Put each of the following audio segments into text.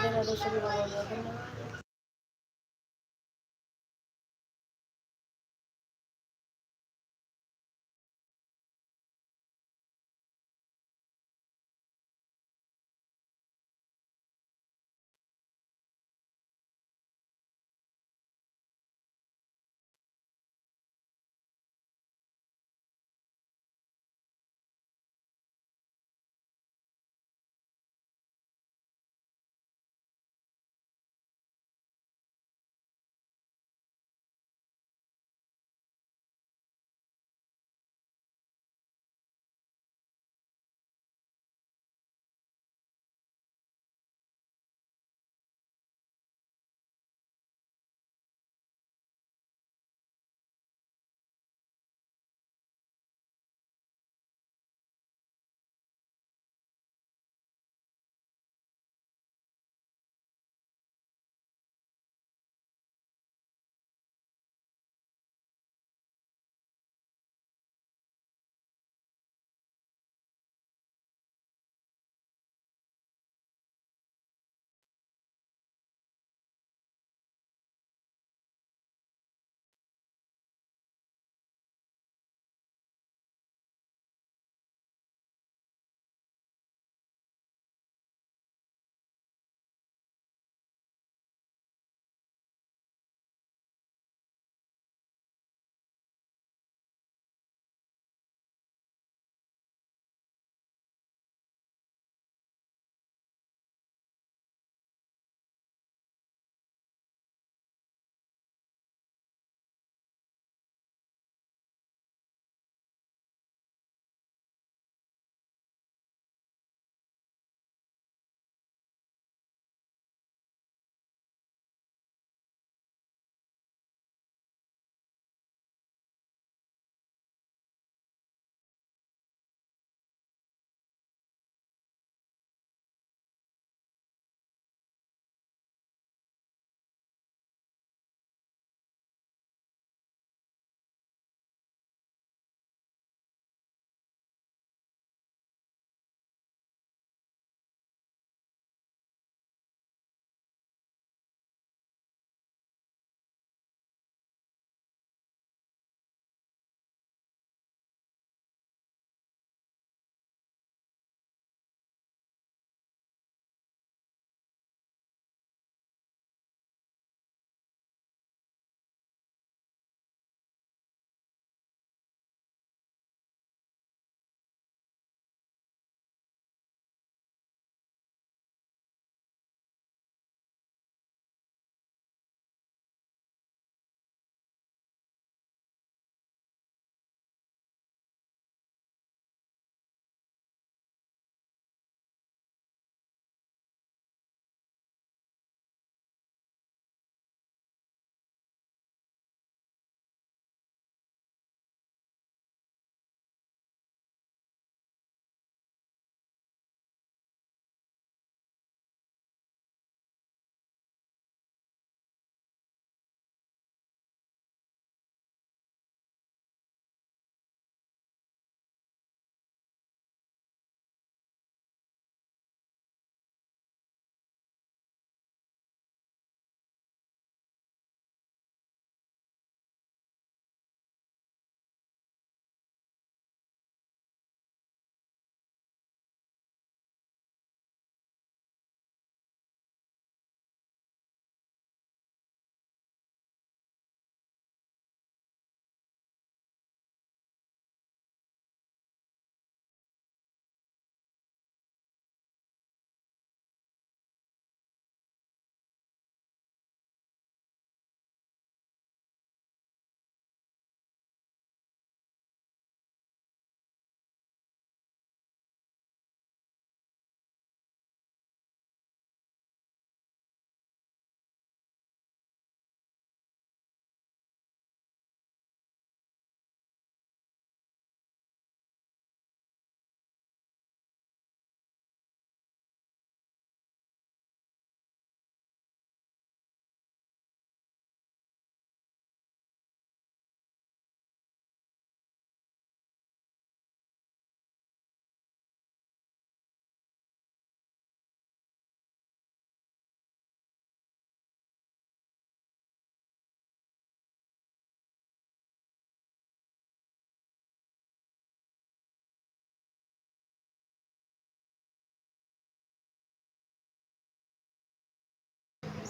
राधे राधे, श्री राम धन्यवाद।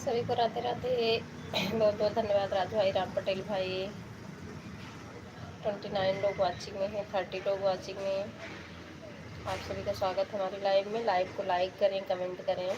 सभी को राधे राधे। बहुत बहुत धन्यवाद राजू भाई, राम पटेल भाई। 29 लोग वाचिंग में हैं, 30 लोग वाचिंग में हैं। आप सभी का स्वागत है हमारी लाइव में। लाइव को लाइक करें, कमेंट करें।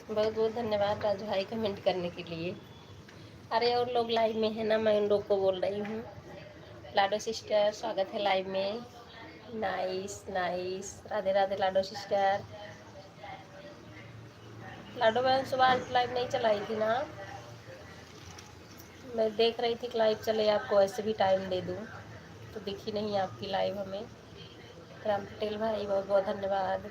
बहुत बहुत धन्यवाद राजू भाई कमेंट करने के लिए। अरे और लोग लाइव में है ना, मैं उन लोग को बोल रही हूँ। लाडो सिस्टर स्वागत है लाइव में। नाइस नाइस, राधे राधे लाडो सिस्टर। लाडो बहन सुबह आज लाइव नहीं चलाई थी ना, मैं देख रही थी कि लाइव चले, आपको ऐसे भी टाइम दे दूँ तो दिखी नहीं आपकी लाइव हमें। राम पटेल भाई बहुत बहुत धन्यवाद।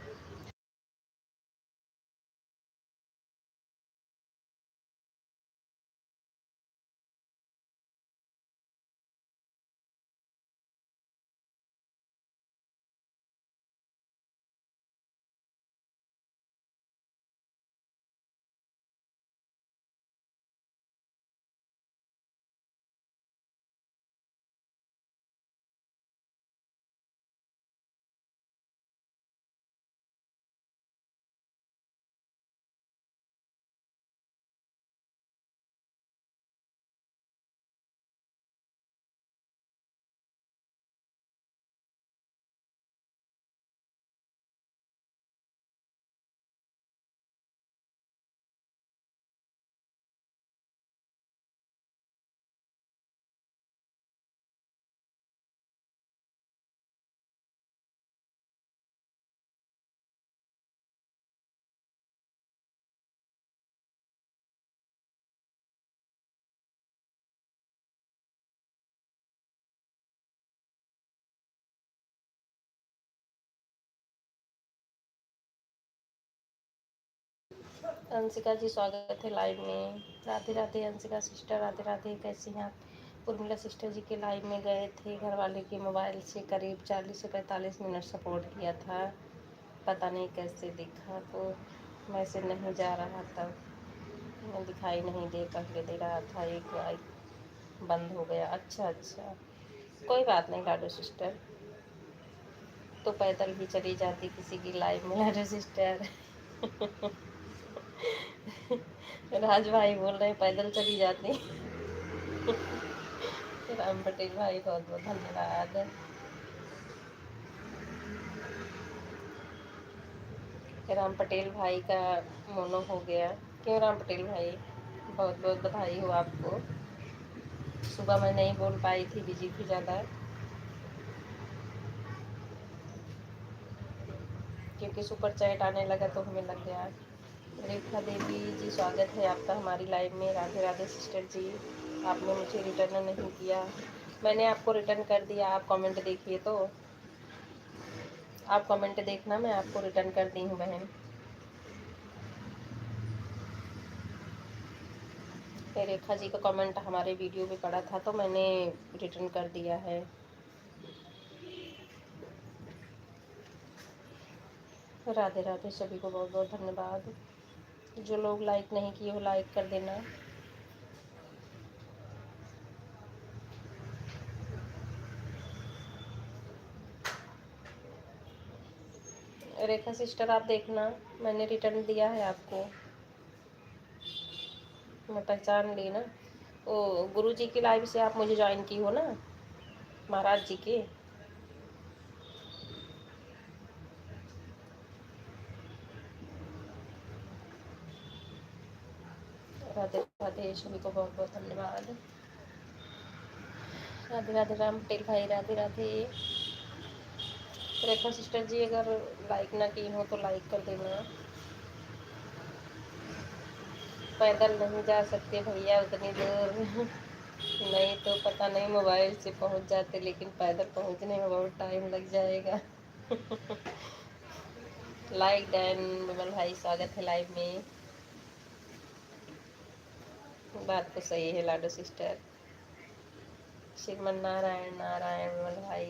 अंशिका जी स्वागत है लाइव में। राधे राधे अंशिका सिस्टर, राधे राधे। कैसी हैं आप? उर्मिला सिस्टर जी के लाइव में गए थे, घर वाले के मोबाइल से करीब 40 से 45 मिनट सपोर्ट किया था। पता नहीं कैसे दिखा, तो मैसेज नहीं जा रहा था, दिखाई नहीं दे पहले दे रहा था, एक बार बंद हो गया। अच्छा अच्छा, कोई बात नहीं लाडो सिस्टर, तो पैदल भी चली जाती किसी की लाइव में लाडो सिस्टर। राज भाई बोल रहे हैं पैदल चली जाती। राम पटेल भाई बहुत बहुत धन्यवाद। राम पटेल भाई का मोनो हो गया। क्यों राम पटेल भाई, बहुत बहुत बधाई हो आपको। सुबह मैं नहीं बोल पाई थी, बिजी थी ज़्यादा, क्योंकि सुपर चैट आने लगा तो हमें लग गया। रेखा देवी जी स्वागत है आपका हमारी लाइव में। राधे राधे सिस्टर जी, आपने मुझे रिटर्न नहीं किया। मैंने आपको रिटर्न कर दिया, आप कमेंट देखिए तो, आप कमेंट देखना, मैं आपको रिटर्न कर दी हूँ बहन। रेखा जी का कमेंट हमारे वीडियो में पड़ा था तो मैंने रिटर्न कर दिया है। राधे राधे, सभी को बहुत बहुत धन्यवाद। जो लोग लाइक नहीं किए हो लाइक कर देना। रेखा सिस्टर आप देखना, मैंने रिटर्न दिया है आपको, मैं पहचान ली ना। ओ गुरु जी की लाइव से आप मुझे ज्वाइन की हो ना, महाराज जी के। राधे राधे, सभी को बहुत बहुत धन्यवाद। राधे राधे राम पटेल भाई, राधे राधे। रेखा सिस्टर जी, अगर लाइक ना की हो तो लाइक कर देना। पैदल नहीं जा सकते भैया उतनी दूर। नहीं तो पता नहीं मोबाइल से पहुंच जाते, लेकिन पैदल पहुंचने में बहुत टाइम लग जाएगा। लाइक डन विमल भाई, स्वागत है लाइव में। बात तो सही है लाडो सिस्टर। श्रीमन नारायण नारायण विमल भाई।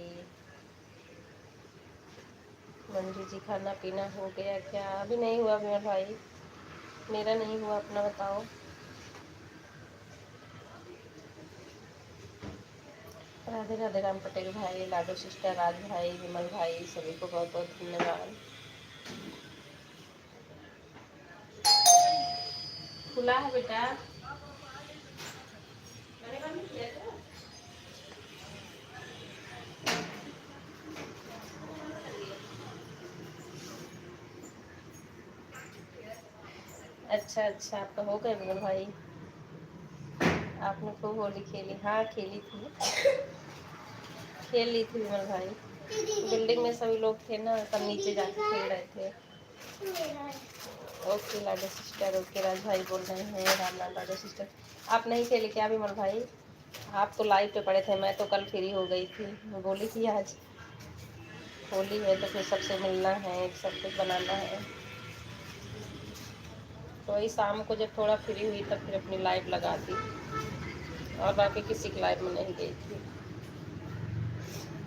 मंजू जी, खाना पीना हो गया क्या? अभी नहीं हुआ विमल भाई, मेरा नहीं हुआ, अपना बताओ। राधे राधे राम पटेल भाई, लाडो सिस्टर, राज भाई, विमल भाई, सभी को बहुत बहुत धन्यवाद। खुला है बेटा। अच्छा अच्छा, आपका हो गया विमल भाई। आपने खूब होली खेली? हाँ खेली थी, खेल ली थी विमल भाई। बिल्डिंग में सभी लोग थे ना, तब नीचे जाके खेल रहे थे। ओके लाडो सिस्टर, ओके राज भाई बोल रहे हैं, राम राम लाडो सिस्टर। आप नहीं खेले क्या विमल भाई? आप तो लाइव पे पड़े थे, मैं तो कल फ्री हो गई थी, मैं बोली थी आज होली है तो फिर सबसे मिलना है, सब कुछ बनाना है। तो वही शाम को जब थोड़ा फ्री हुई तब फिर अपनी लाइव लगा दी, और बाकी किसी की लाइव में नहीं गई थी,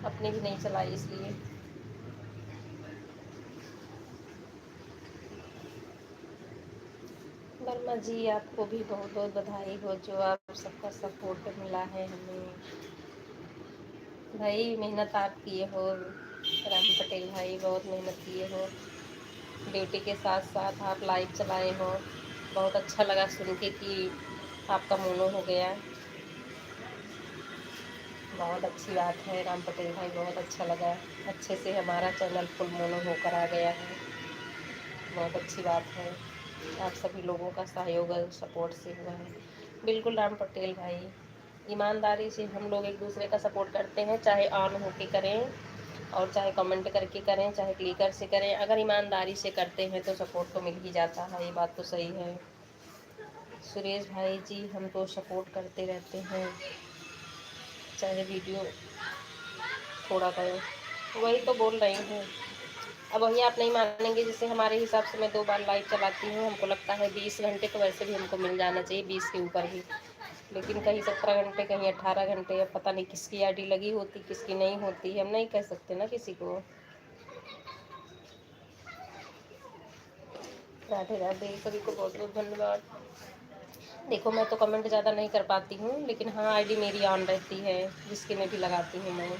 अपनी भी नहीं चलाई इसलिए। वर्मा जी, आपको भी बहुत बहुत बधाई हो, जो आप सबका सपोर्ट मिला है हमें। भाई मेहनत आप किए हो राम पटेल भाई, बहुत मेहनत किए हो, ड्यूटी के साथ साथ आप लाइव चलाए हो। बहुत अच्छा लगा सुन के कि आपका मोनो हो गया, बहुत अच्छी बात है राम पटेल भाई, बहुत अच्छा लगा। अच्छे से हमारा चैनल फुल मोनो होकर आ गया है, बहुत अच्छी बात है। आप सभी लोगों का सहयोग और सपोर्ट से हुआ है। बिल्कुल राम पटेल भाई, ईमानदारी से हम लोग एक दूसरे का सपोर्ट करते हैं, चाहे ऑन होके करें और चाहे कमेंट करके करें, चाहे क्लिकर से करें, अगर ईमानदारी से करते हैं तो सपोर्ट तो मिल ही जाता है, ये बात तो सही है। सुरेश भाई जी, हम तो सपोर्ट करते रहते हैं, चाहे वीडियो थोड़ा करें, वही तो बोल रही हूँ। अब वही आप नहीं मानेंगे, जैसे हमारे हिसाब से मैं 2 बार लाइव चलाती हूँ, हमको लगता है 20 घंटे तो वैसे भी हमको मिल जाना चाहिए, 20 के ऊपर भी, लेकिन कहीं 17 घंटे, कहीं 18 घंटे, अब पता नहीं किसकी आईडी लगी होती किसकी नहीं होती, हम नहीं कह सकते ना किसी को। राधे राधे, सभी को बहुत बहुत धन्यवाद। देखो मैं तो कमेंट ज़्यादा नहीं कर पाती हूँ, लेकिन हाँ आईडी मेरी ऑन रहती है, जिसकी में भी लगाती हूँ मैं,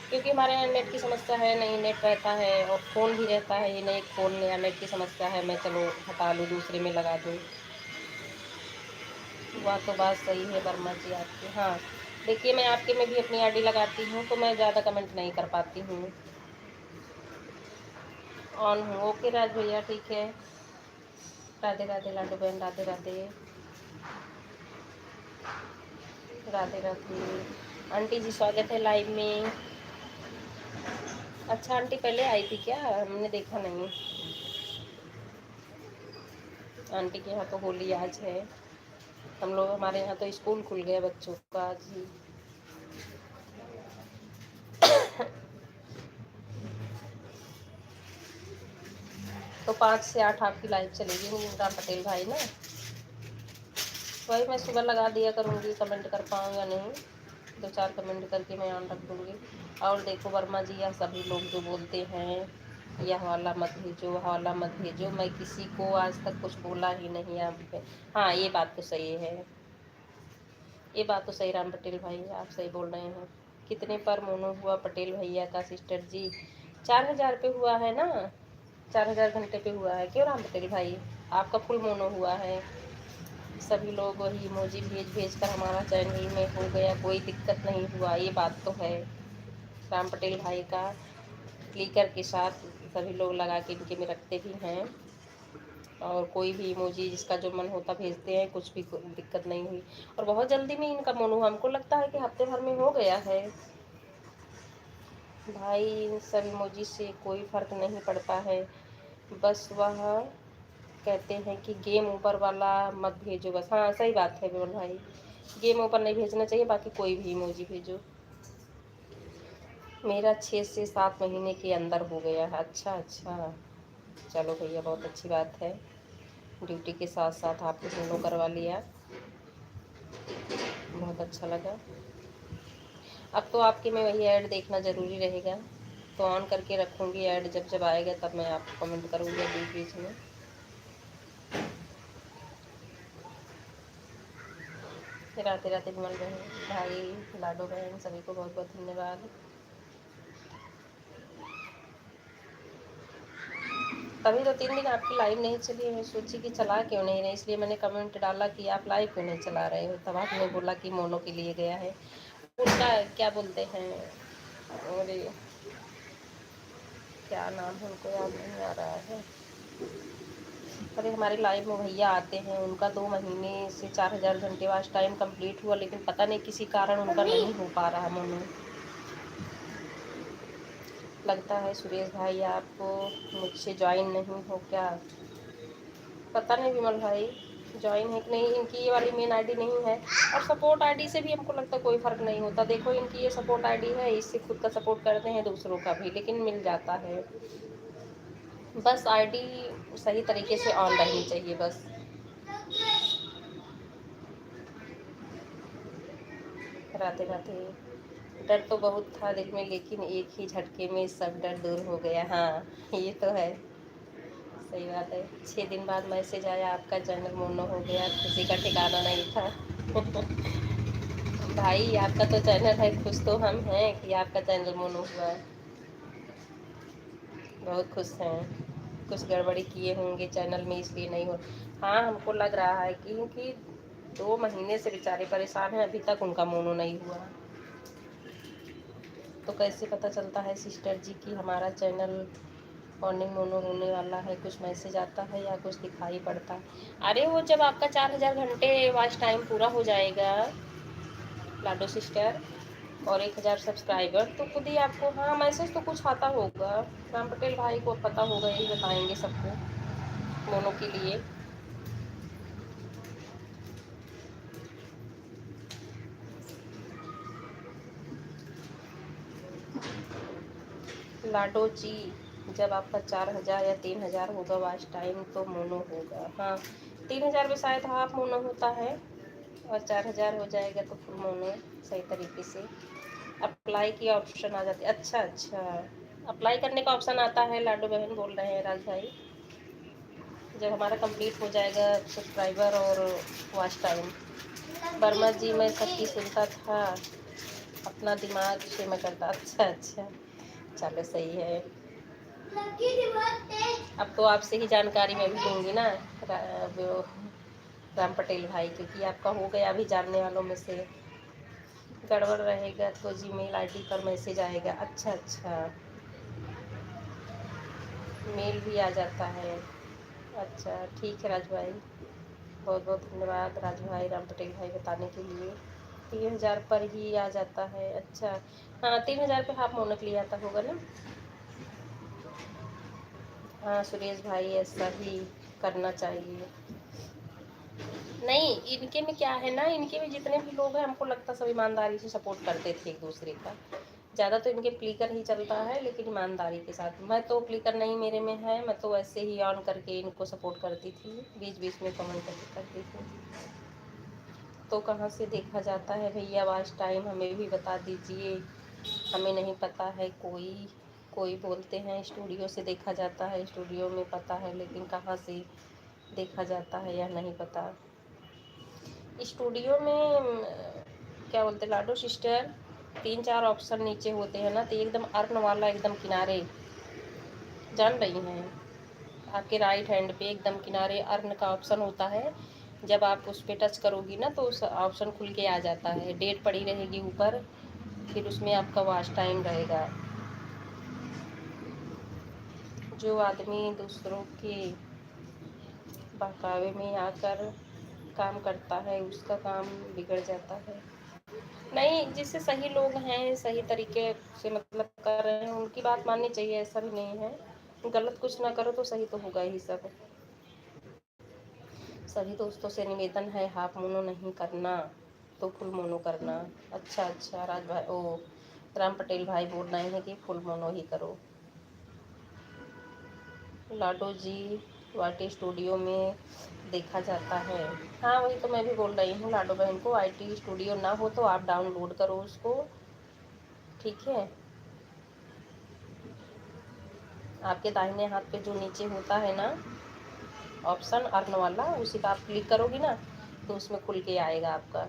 क्योंकि हमारे यहाँ नेट की समस्या है, नहीं नेट रहता है और फ़ोन भी रहता है, ये नहीं फ़ोन या नेट की समस्या है मैं चलो हटा लूँ दूसरे में लगा दूँ। वह तो बात सही है वर्मा जी आपकी। हाँ देखिए, मैं आपके में भी अपनी आईडी लगाती हूँ तो मैं ज़्यादा कमेंट नहीं कर पाती हूँ, ऑन हूँ। ओके राज भैया, ठीक है। राधे राधे लाडू बहन, राधे राधे। राधे राधे आंटी जी, स्वागत है लाइव में। अच्छा आंटी पहले आई थी क्या? हमने देखा नहीं। आंटी के यहाँ तो होली आज है, हम लोग हमारे यहाँ तो स्कूल खुल गए बच्चों का आज ही। तो 5 से 8 आपकी लाइव चलेगी राम पटेल भाई ना, वही मैं सुबह लगा दिया करूँगी, कमेंट कर पाऊँ या नहीं, 2-4 कमेंट करके मैं ऑन रख दूँगी। और देखो वर्मा जी, यह सभी लोग जो बोलते हैं यह वाला मत भेजो, वह वाला मत भेजो, मैं किसी को आज तक कुछ बोला ही नहीं आप पे। हाँ ये बात तो सही है, ये बात तो सही राम पटेल भाई, आप सही बोल रहे हैं। कितने पर मोनो हुआ पटेल भैया का सिस्टर जी? 4000 पे हुआ है ना, 4000 घंटे पे हुआ है, क्यों राम पटेल भाई? आपका फुल मोनो हुआ है, सभी लोग वही इमोजी भेज भेज कर हमारा चैनल में हो गया, कोई दिक्कत नहीं हुआ, ये बात तो है। राम पटेल भाई का क्लिकर के साथ सभी लोग लगा के इनके में रखते भी हैं, और कोई भी इमोजी जिसका जो मन होता भेजते हैं, कुछ भी दिक्कत नहीं हुई। और बहुत जल्दी में इनका मोनो, हमको लगता है कि हफ्ते भर में हो गया है। भाई इन सब इमोजी से कोई फ़र्क नहीं पड़ता है, बस वह कहते हैं कि गेम ओवर वाला मत भेजो बस। हाँ सही बात है विमल भाई, गेम ओवर नहीं भेजना चाहिए, बाकी कोई भी इमोजी भेजो। मेरा 6 से 7 महीने के अंदर हो गया है। अच्छा अच्छा, चलो भैया बहुत अच्छी बात है, ड्यूटी के साथ साथ आपने दोनों करवा लिया, बहुत अच्छा लगा। अब तो आपके में वही ऐड देखना ज़रूरी रहेगा, तो ऑन करके रखूँगी ऐड, जब जब आएगा तब मैं आपको कमेंट करूँगी बीच बीच में। राधे राधे विमल बहन, भाई, लाडो बहन, सभी को बहुत बहुत धन्यवाद। तभी तो 3 दिन आपकी लाइव नहीं चली, मैं सोची कि चला क्यों नहीं रहे, इसलिए मैंने कमेंट डाला कि आप लाइव क्यों नहीं चला रहे हो। तब आपने बोला कि मोनो के लिए गया है, उनका क्या बोलते हैं, और क्या नाम है उनको याद नहीं आ रहा है। अरे हमारे लाइव में भैया आते हैं, उनका 2 महीने से 4000 घंटे वाच टाइम कंप्लीट हुआ, लेकिन पता नहीं किसी कारण उनका नहीं हो पा रहा मोनो। लगता है सुरेश भाई आपको मुझसे ज्वाइन नहीं हो क्या, पता नहीं विमल भाई ज्वाइन है कि नहीं। इनकी ये वाली मेन आईडी नहीं है, और सपोर्ट आईडी से भी हमको लगता है कोई फ़र्क नहीं होता। देखो इनकी ये सपोर्ट आईडी है, इससे खुद का सपोर्ट करते हैं, दूसरों का भी, लेकिन मिल जाता है। बस आईडी सही तरीके से ऑन रहनी चाहिए बस। राधे राधे। डर तो बहुत था दिल में, लेकिन एक ही झटके में सब डर दूर हो गया। हाँ ये तो है, सही बात है। 6 दिन बाद मैसेज आया आपका चैनल मोनो हो गया, खुशी का ठिकाना नहीं था। भाई आपका तो चैनल है, खुश तो हम हैं कि आपका चैनल मोनो हुआ है, बहुत खुश हैं। कुछ गड़बड़ी किए होंगे चैनल में, इसलिए नहीं हो। हाँ हमको लग रहा है कि क्योंकि 2 महीने से बेचारे परेशान हैं, अभी तक उनका मोनो नहीं हुआ। तो कैसे पता चलता है सिस्टर जी कि हमारा चैनल मॉर्निंग मोनो होने वाला है, कुछ मैसेज आता है या कुछ दिखाई पड़ता है? अरे वो जब आपका 4000 घंटे वॉच टाइम पूरा हो जाएगा लाडो सिस्टर, और 1000 सब्सक्राइबर, तो खुद ही आपको, हाँ मैसेज तो कुछ आता होगा। राम पटेल भाई को पता होगा, यही बताएंगे सबको मोनो के लिए। लाडो जी जब आपका 4000 या 3000 होगा वॉच टाइम तो मोनो होगा। हाँ 3000 में शायद हाफ मोनो होता है, और 4000 हो जाएगा तो फुल मोनो सही तरीके से। अप्लाई की ऑप्शन आ जाती है। अच्छा अच्छा, अप्लाई करने का ऑप्शन आता है, लाडो बहन बोल रहे हैं राज भाई, जब हमारा कंप्लीट हो जाएगा सब्सक्राइबर और वॉच टाइम। वर्मा जी मैं सबकी सुनता था, अपना दिमाग से मैं करता। अच्छा अच्छा, चलो सही है। अब तो आपसे ही जानकारी मैं भी लूँगी ना, वो राम पटेल भाई, क्योंकि आपका हो गया अभी जानने वालों में से। गड़बड़ रहेगा तो जीमेल आईडी पर मैसेज आएगा। अच्छा अच्छा, मेल भी आ जाता है। अच्छा ठीक है राज भाई, बहुत बहुत धन्यवाद राज भाई, राम पटेल भाई बताने के लिए। 3000 पर ही आ जाता है। अच्छा हाँ 3000 पे हाफ मोनो के लिए आता होगा ना। हाँ सुरेश भाई ऐसा ही करना चाहिए। नहीं इनके में क्या है ना, इनके में जितने भी लोग हैं हमको लगता सब ईमानदारी से सपोर्ट करते थे एक दूसरे का। ज़्यादा तो इनके क्लिकर ही चलता है, लेकिन ईमानदारी के साथ। मैं तो क्लिकर नहीं मेरे में है, मैं तो ऐसे ही ऑन करके इनको सपोर्ट करती थी, बीच बीच में कमेंट करके करती थी। तो कहाँ से देखा जाता है भैया वॉच टाइम, हमें भी बता दीजिए, हमें नहीं पता है। कोई कोई बोलते हैं स्टूडियो से देखा जाता है, स्टूडियो में पता है, लेकिन कहाँ से देखा जाता है या नहीं पता। स्टूडियो में क्या बोलते लाडो सिस्टर, 3-4 ऑप्शन नीचे होते हैं ना, तो एकदम अर्न वाला एकदम किनारे, जान रही हैं, आपके राइट हैंड पे एकदम किनारे अर्न का ऑप्शन होता है। जब आप उस पर टच करोगी ना तो उस ऑप्शन खुल के आ जाता है, डेट पड़ी रहेगी ऊपर, फिर उसमें आपका वॉच टाइम रहेगा। जो आदमी दूसरों के बहकावे में आकर काम करता है, उसका काम बिगड़ जाता है। नहीं, जिससे सही लोग हैं, सही तरीके से मतलब कर रहे हैं, उनकी बात माननी चाहिए, ऐसा भी नहीं है। गलत कुछ ना करो तो सही तो होगा ही सब। सभी दोस्तों से निवेदन है, हाफ मोनो नहीं करना तो फुल मोनो करना। अच्छा अच्छा, राज भाई, ओ राम पटेल भाई बोल रहे हैं कि फुल मोनो ही करो। लाडो जी वाईटी स्टूडियो में देखा जाता है। हाँ, वही तो मैं भी बोल रही हूँ लाडो बहन को, वाईटी स्टूडियो ना हो तो आप डाउनलोड करो उसको, ठीक है। आपके दाहिने हाथ पे जो नीचे होता है ना ऑप्शन अर्न वाला, उसी पर आप क्लिक करोगी ना तो उसमें खुल के आएगा आपका।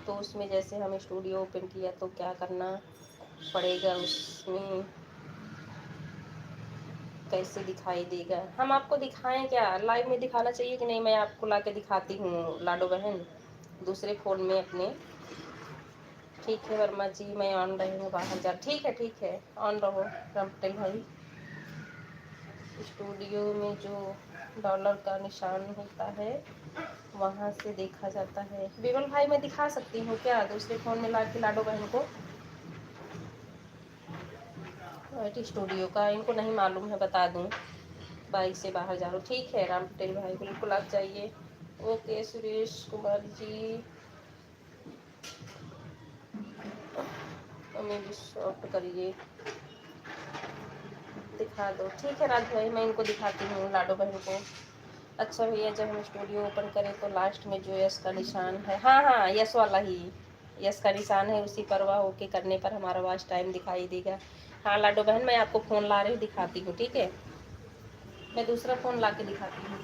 तो उसमें जैसे हम स्टूडियो ओपन किया तो क्या करना पड़ेगा, उसमें कैसे दिखाई देगा। हम आपको दिखाएं क्या, लाइव में दिखाना चाहिए कि नहीं, मैं आपको ला के दिखाती हूँ लाडो बहन दूसरे फ़ोन में अपने। ठीक है वर्मा जी, मैं ऑन रही हूँ, बाहर जा, ठीक है ऑन रहो राम पटेल भाई। स्टूडियो में जो डॉलर का निशान होता है वहाँ से देखा जाता है। बिमल भाई मैं दिखा सकती हूँ क्या दूसरे फ़ोन में ला के लाडो बहन को, IT स्टूडियो का इनको नहीं मालूम है, बता दूँ। बाइक से बाहर जा रहा हूँ, ठीक है राम पटेल भाई, बिल्कुल आप जाइए। ओके सुरेश कुमार जी, हमें भी शॉर्ट करिए, दिखा दो। ठीक है राज भाई, मैं इनको दिखाती हूँ लाडो बहन को। अच्छा भैया, जब हम स्टूडियो ओपन करें तो लास्ट में जो यस का निशान है, हाँ हाँ यस वाला ही, यस का निशान है, उसी पर वाह ओके करने पर हमारा वॉच टाइम दिखाई देगा। हाँ लाडो बहन, मैं आपको फ़ोन ला रही हूँ, दिखाती हूँ, ठीक है। मैं दूसरा फ़ोन ला के दिखाती हूँ।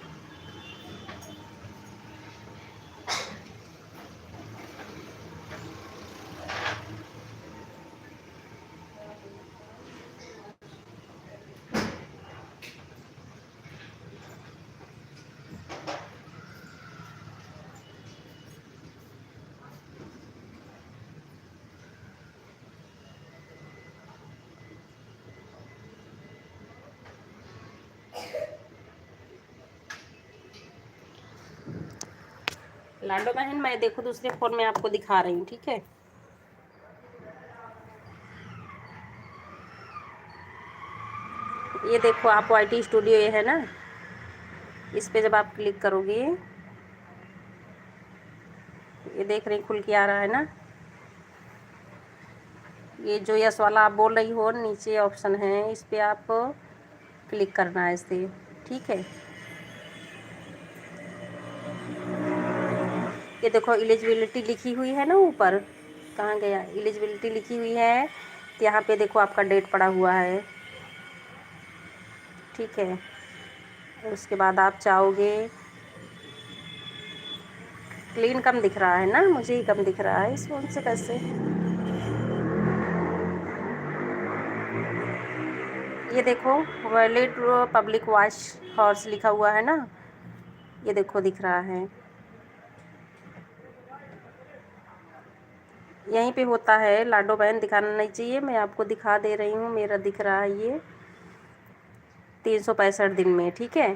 लाडो बहन मैं देखो दूसरे फ़ोन में आपको दिखा रही हूँ, ठीक है। ये देखो आप YT स्टूडियो ये है ना, इस पे जब आप क्लिक करोगे, ये देख रही खुल के आ रहा है ना, ये जो यस वाला आप बोल रही हो नीचे ऑप्शन है, इस पे आप क्लिक करना है इसे, ठीक है। ये देखो एलिजिबिलिटी लिखी हुई है ना ऊपर, कहाँ गया, एलिजिबिलिटी लिखी हुई है, तो यहाँ पे देखो आपका डेट पड़ा हुआ है, ठीक है। उसके बाद आप चाहोगे, क्लीन कम दिख रहा है ना, मुझे ही कम दिख रहा है इस फोन से, कैसे। ये देखो वैलिड पब्लिक वॉच हॉर्स लिखा हुआ है ना, ये देखो दिख रहा है, यहीं पे होता है लाडो बहन, दिखाना नहीं चाहिए, मैं आपको दिखा दे रही हूँ, मेरा दिख रहा है ये 365 दिन में, ठीक है।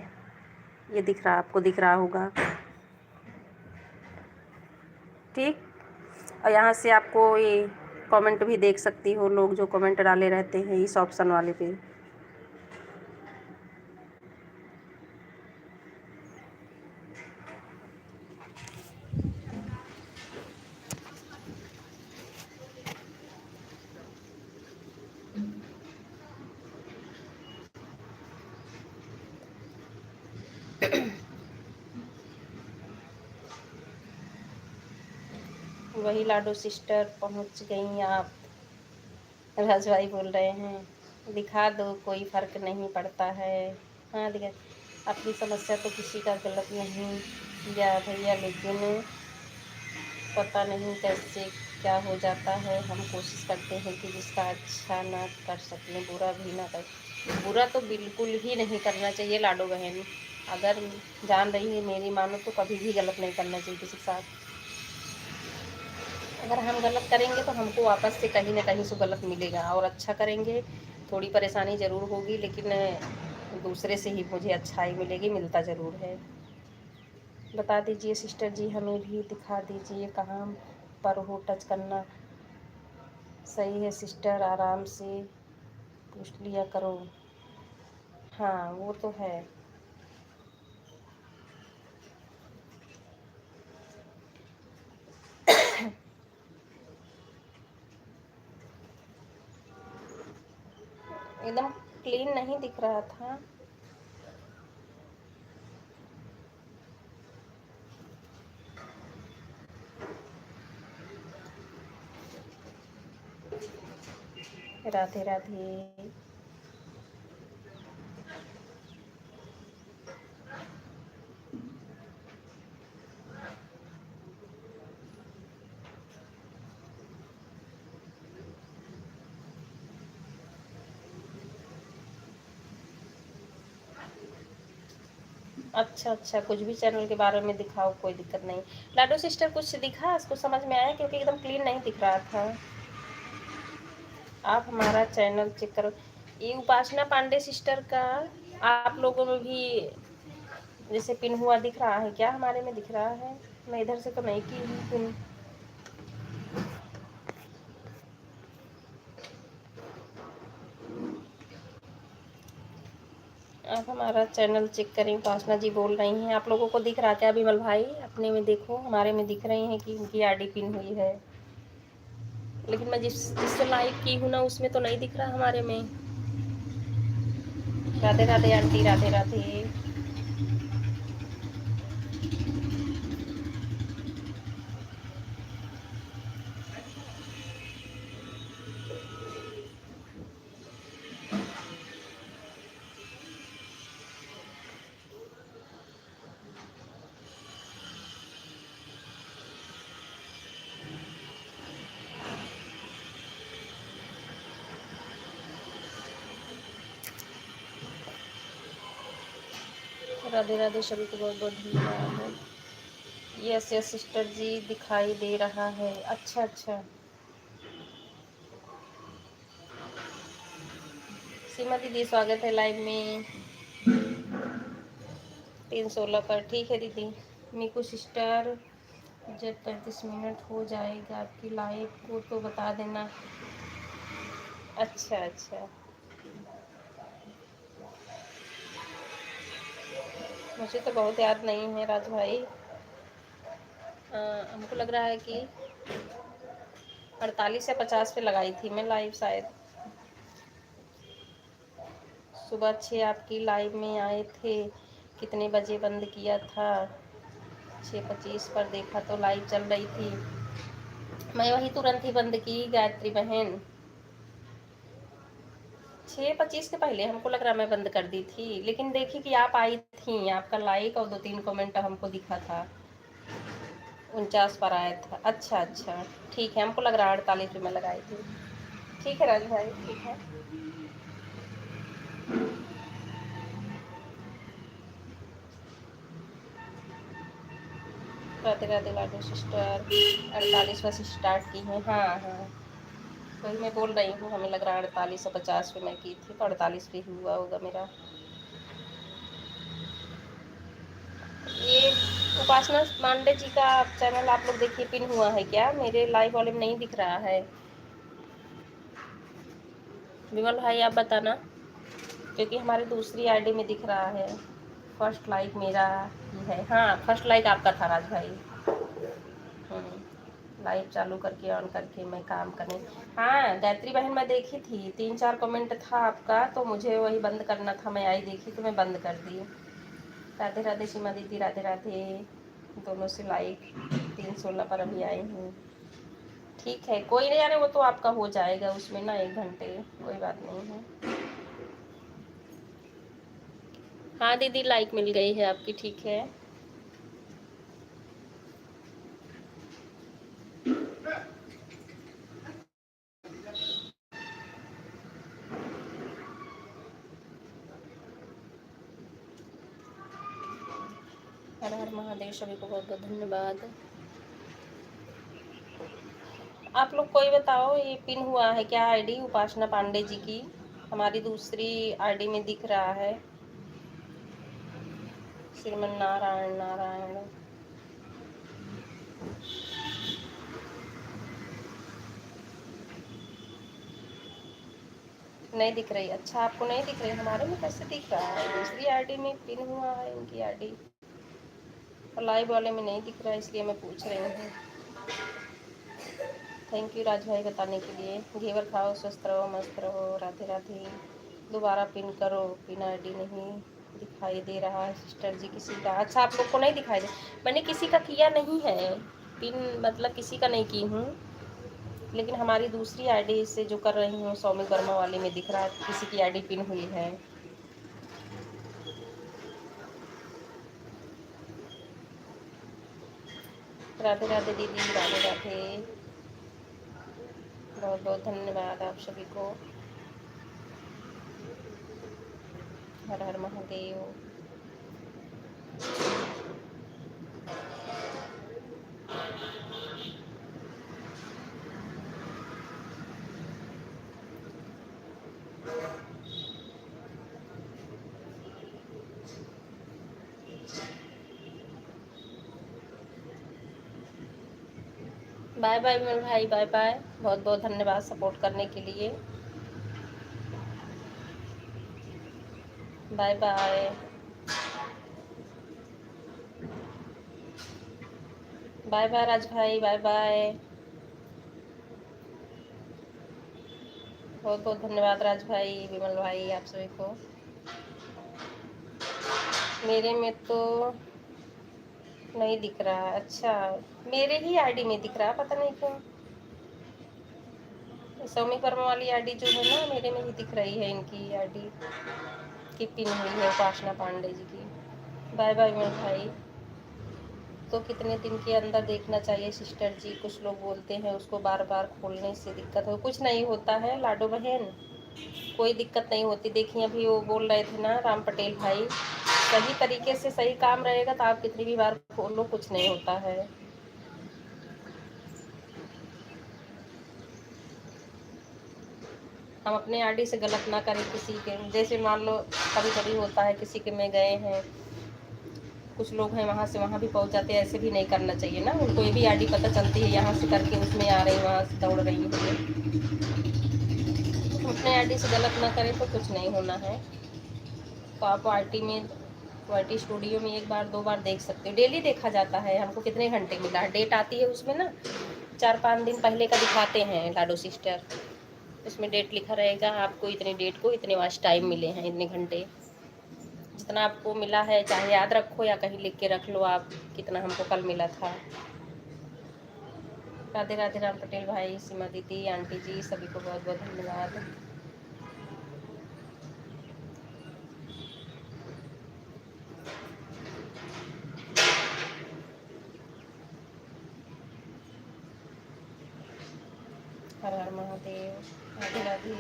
ये दिख रहा, आपको दिख रहा होगा, ठीक। और यहाँ से आपको ये कमेंट भी देख सकती हो, लोग जो कमेंट डाले रहते हैं इस ऑप्शन वाले पे। वही लाडो सिस्टर पहुँच गई आप, राज भाई बोल रहे हैं दिखा दो, कोई फ़र्क नहीं पड़ता है। हाँ दिखा, अपनी समस्या तो किसी का गलत नहीं या भैया, लेकिन पता नहीं कैसे क्या हो जाता है। हम कोशिश करते हैं कि जिसका अच्छा ना कर सकें, बुरा भी ना कर, बुरा तो बिल्कुल ही नहीं करना चाहिए लाडो बहन। अगर जान रही है मेरी मानो तो कभी भी गलत नहीं करना चाहिए किसी के साथ। अगर हम गलत करेंगे तो हमको वापस से कहीं ना कहीं से गलत मिलेगा, और अच्छा करेंगे थोड़ी परेशानी ज़रूर होगी, लेकिन दूसरे से ही मुझे अच्छाई मिलेगी, मिलता ज़रूर है। बता दीजिए सिस्टर जी, हमें भी दिखा दीजिए कहाँ पर हो, टच करना सही है सिस्टर, आराम से पूछ लिया करो। हाँ वो तो है। एकदम क्लीन नहीं दिख रहा था। राधे राधे। अच्छा अच्छा, कुछ भी चैनल के बारे में दिखाओ, कोई दिक्कत नहीं। लाडो सिस्टर कुछ दिखा, उसको समझ में आया, क्योंकि एकदम क्लीन नहीं दिख रहा था। आप हमारा चैनल चेक करो। ये उपासना पांडे सिस्टर का आप लोगों में भी जैसे पिन हुआ दिख रहा है क्या? हमारे में दिख रहा है। मैं इधर से तो नहीं की हूँ पिन। आप हमारा चैनल चेक करें। उपासना जी बोल रही हैं, आप लोगों को दिख रहा क्या विमल भाई? अपने में देखो, हमारे में दिख रही हैं कि उनकी आईडी पिन हुई है, लेकिन मैं जिससे लाइव की हूँ ना उसमें तो नहीं दिख रहा हमारे में। राधे राधे आंटी, राधे राधे। राधे राधे, सभी को बहुत बहुत धन्यवाद। यस यस सिस्टर जी, दिखाई दे रहा है। अच्छा अच्छा। सीमा दीदी स्वागत है लाइव में। 316 पर, ठीक है दीदी। मीकू सिस्टर, जब 35 मिनट हो जाएगा आपकी लाइव को तो बता देना। अच्छा अच्छा। मुझे तो बहुत याद नहीं है राज भाई। हमको लग रहा है कि 48 या 50 पे लगाई थी मैं लाइव शायद। सुबह 6 आपकी लाइव में आए थे, कितने बजे बंद किया था? 6:25 पर देखा तो लाइव चल रही थी, मैं वही तुरंत ही बंद की गायत्री बहन। 6:25 के पहले हमको लग रहा मैं बंद कर दी थी, लेकिन देखी कि आप आई थी, आपका लाइक और 2-3 कमेंट हमको दिखा था। 49 पर आया था। अच्छा अच्छा, ठीक है, हमको लग रहा 48 पे मैं लगाई थी। ठीक है राज भाई, ठीक है। राधे राधे लाडो सिस्टर, 48 बस स्टार्ट की है। हाँ हाँ, वही मैं बोल रही हूँ, हमें लग रहा 48 और 50 पे मैं की थी, तो 48 पे ही हुआ होगा मेरा। ये उपासना पांडे जी का चैनल आप लोग देखिए पिन हुआ है क्या? मेरे लाइव वाले में नहीं दिख रहा है। विमल भाई आप बताना, क्योंकि हमारे दूसरी आईडी में दिख रहा है। फर्स्ट लाइक मेरा ही है। हाँ, फर्स्ट लाइक आपका था राज भाई। लाइव चालू करके ऑन करके मैं काम करने। हाँ गायत्री बहन, मैं देखी थी 3-4 कमेंट था आपका, तो मुझे वही बंद करना था, मैं आई देखी तो मैं बंद कर दी। राधे राधे सीमा दीदी, राधे राधे। दोनों से लाइक 316 पर अभी आई हूँ। ठीक है, कोई नहीं, यार वो तो आपका हो जाएगा उसमें ना 1 घंटे, कोई बात नहीं है। हाँ दीदी, लाइक मिल गई है आपकी, ठीक है। हर हर महादेव, सभी को बहुत बहुत धन्यवाद। आप लोग कोई बताओ, ये पिन हुआ है क्या आईडी उपासना पांडे जी की? हमारी दूसरी आईडी में दिख रहा है श्रीमन नारायण नारायण। नहीं दिख रही? अच्छा, आपको नहीं दिख रही, हमारे में कैसे दिख रहा है? दूसरी आईडी में पिन हुआ है इनकी आईडी, और लाइव वाले में नहीं दिख रहा है, इसलिए मैं पूछ रही हूँ। थैंक यू राज भाई बताने के लिए। घेवर खाओ, स्वस्थ रहो, मस्त रहो, राधे राधे। दोबारा पिन करो, पिन आईडी नहीं दिखाई दे रहा है सिस्टर जी किसी का। अच्छा, आप लोग को नहीं दिखाई दे? मैंने किसी का किया नहीं है पिन, मतलब किसी का नहीं की हूँ, लेकिन हमारी दूसरी आईडी से जो कर रही हूँ सौमिक वर्मा वाली में दिख रहा है किसी की आईडी पिन हुई है। राधे राधे दीदी, राधे राधे, बहुत बहुत धन्यवाद आप सभी को। हर हर महादेव। बाय बाय विमल भाई, बाय बाय, बहुत बहुत धन्यवाद सपोर्ट करने के लिए। Bye bye. Bye bye Raj भाई, बाय बाय, बहुत बहुत धन्यवाद राज भाई, विमल भाई, आप सभी को। मेरे में तो नहीं दिख रहा। अच्छा, मेरे ही आईडी में दिख रहा, पता नहीं क्यों। सौमिक वर्मा वाली आईडी जो है ना, मेरे में ही दिख रही है इनकी आईडी की पिन हुई है, उपासना पांडे जी की। बाय बाय विमल भाई। तो कितने दिन के अंदर देखना चाहिए सिस्टर जी? कुछ लोग बोलते हैं उसको बार बार खोलने से दिक्कत हो। कुछ नहीं होता है लाडो बहन, कोई दिक्कत नहीं होती। देखिए अभी वो बोल रहे थे ना राम पटेल भाई, सही तरीके से सही काम रहेगा तो आप कितनी भी बार खोलो, कुछ नहीं होता है। हम अपने आईडी से गलत ना करें किसी के। जैसे मान लो कभी कभी होता है किसी के में गए हैं, कुछ लोग हैं वहाँ से वहाँ भी पहुँच जाते हैं, ऐसे भी नहीं करना चाहिए ना। उनको ये भी आईडी पता चलती है, यहाँ से करके उसमें आ रही, वहाँ से दौड़ रही है। अपने आईडी से गलत ना करें तो कुछ नहीं होना है। तो आप आईटी में, वाईटी स्टूडियो में एक बार दो बार देख सकते हो। डेली देखा जाता है हमको कितने घंटे मिला है, डेट आती है उसमें ना, 4-5 दिन पहले का दिखाते हैं लाडो सिस्टर। उसमें डेट लिखा रहेगा आपको, इतने डेट को इतने वाच टाइम मिले हैं, इतने घंटे। जितना आपको मिला है चाहे याद रखो या कहीं लिख के रख लो आप, कितना हमको कल मिला था। राधे राधे राम पटेल भाई, सीमा दीदी, आंटी जी, सभी को बहुत बहुत धन्यवाद। हर हर महादेव, राधे राधे।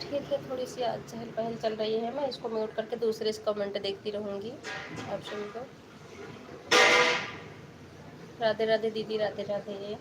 ठीक है, थोड़ी सी आज चहल पहल चल रही है, मैं इसको म्यूट करके दूसरे से कमेंट देखती रहूँगी आप सभी को। राधे राधे दीदी, राधे राधे।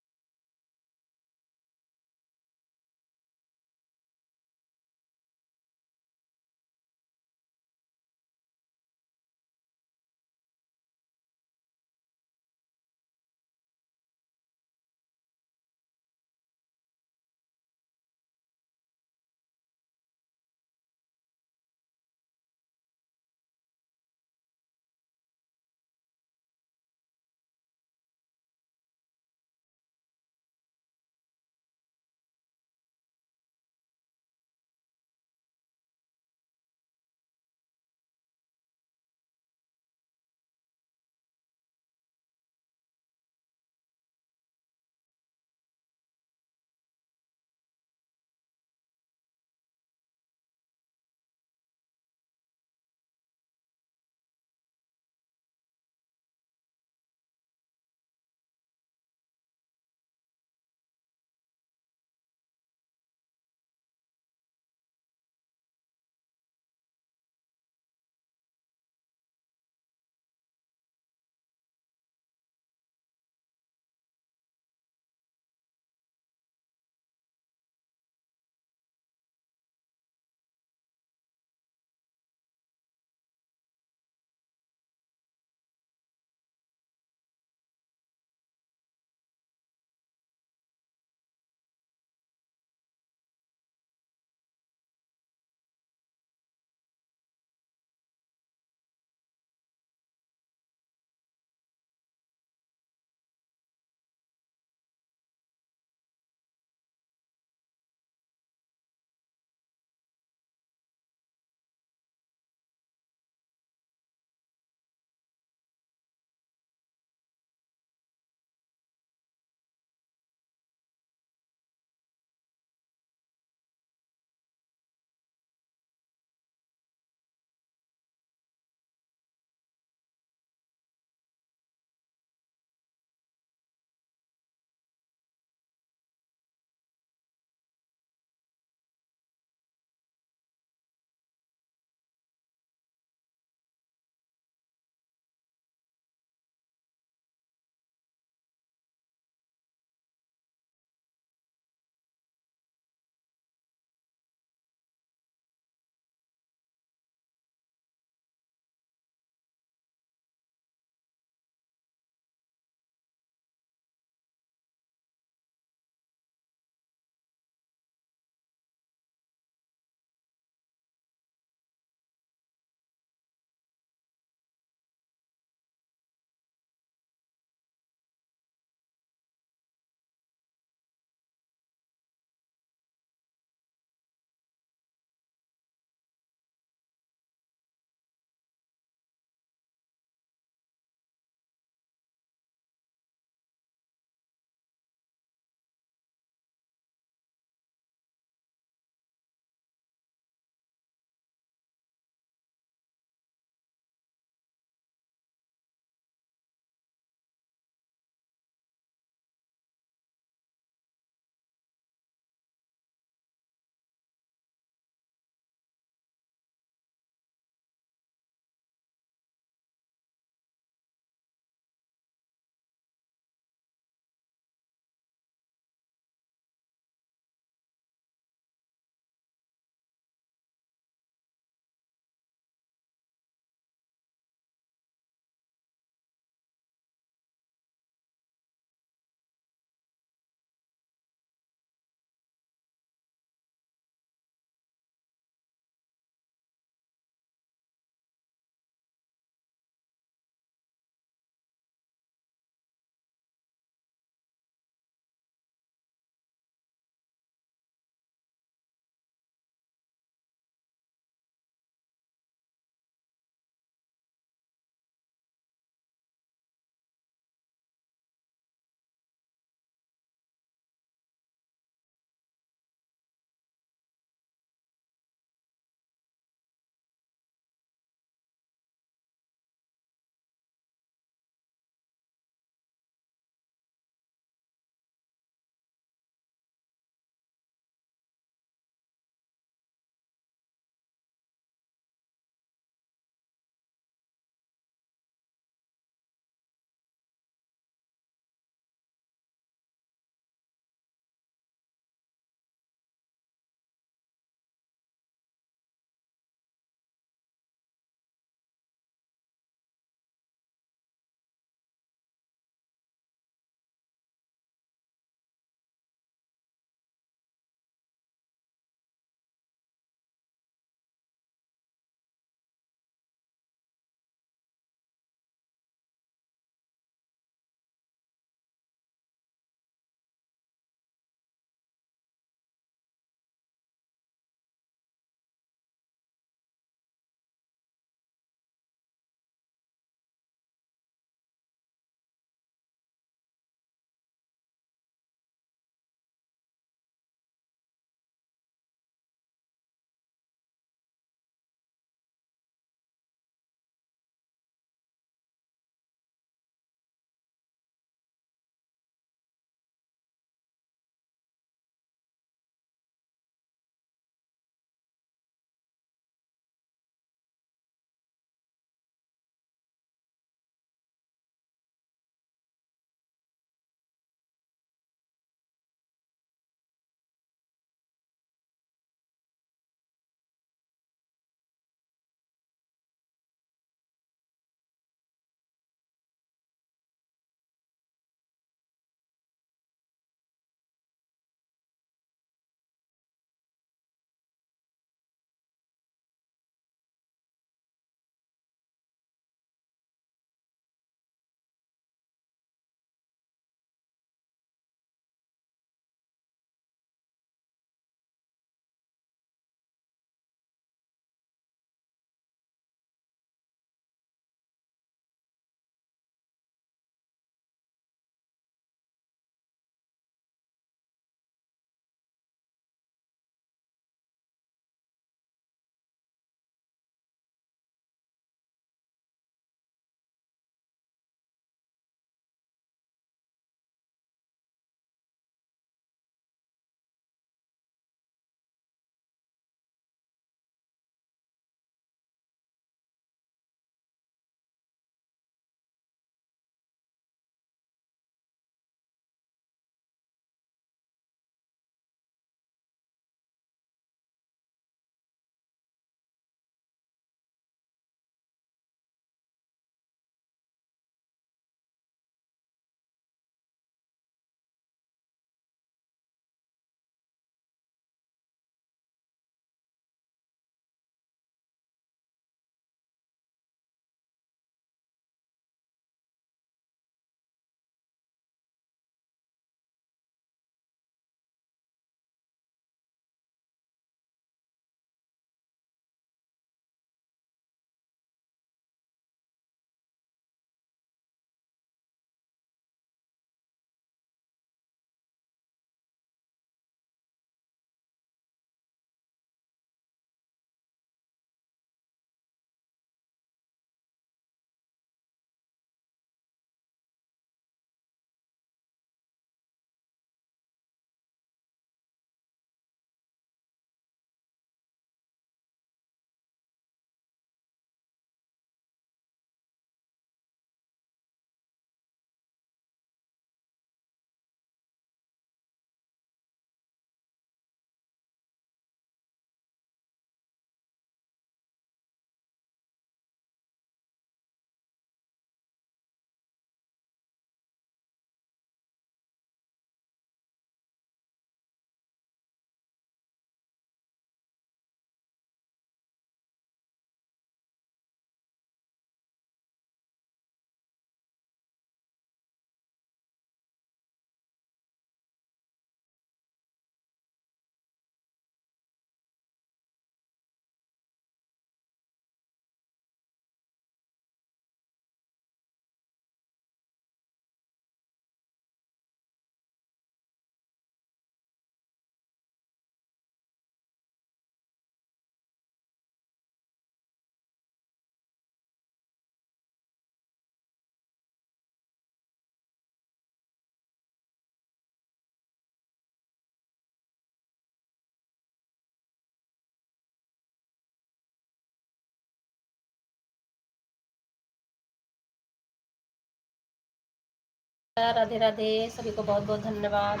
राधे राधे, सभी को बहुत बहुत धन्यवाद।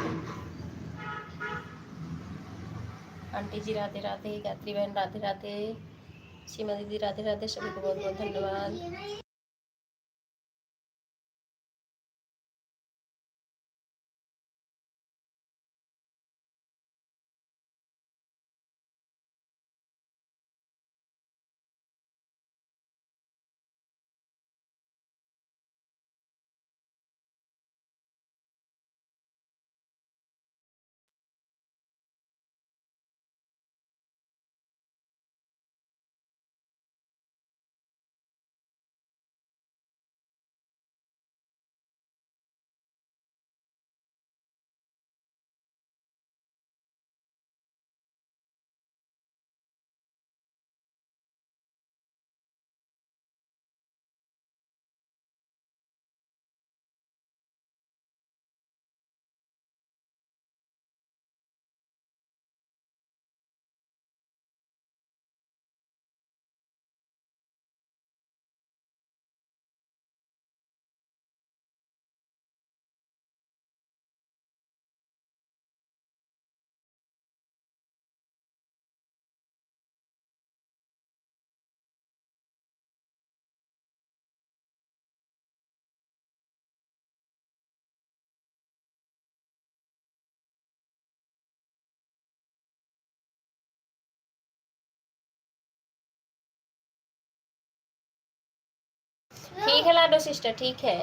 आंटी जी राधे राधे, गायत्री बहन राधे राधे, सीमा दीदी राधे राधे, सभी को बहुत बहुत धन्यवाद। ठीक है लाडो सिस्टर, ठीक है।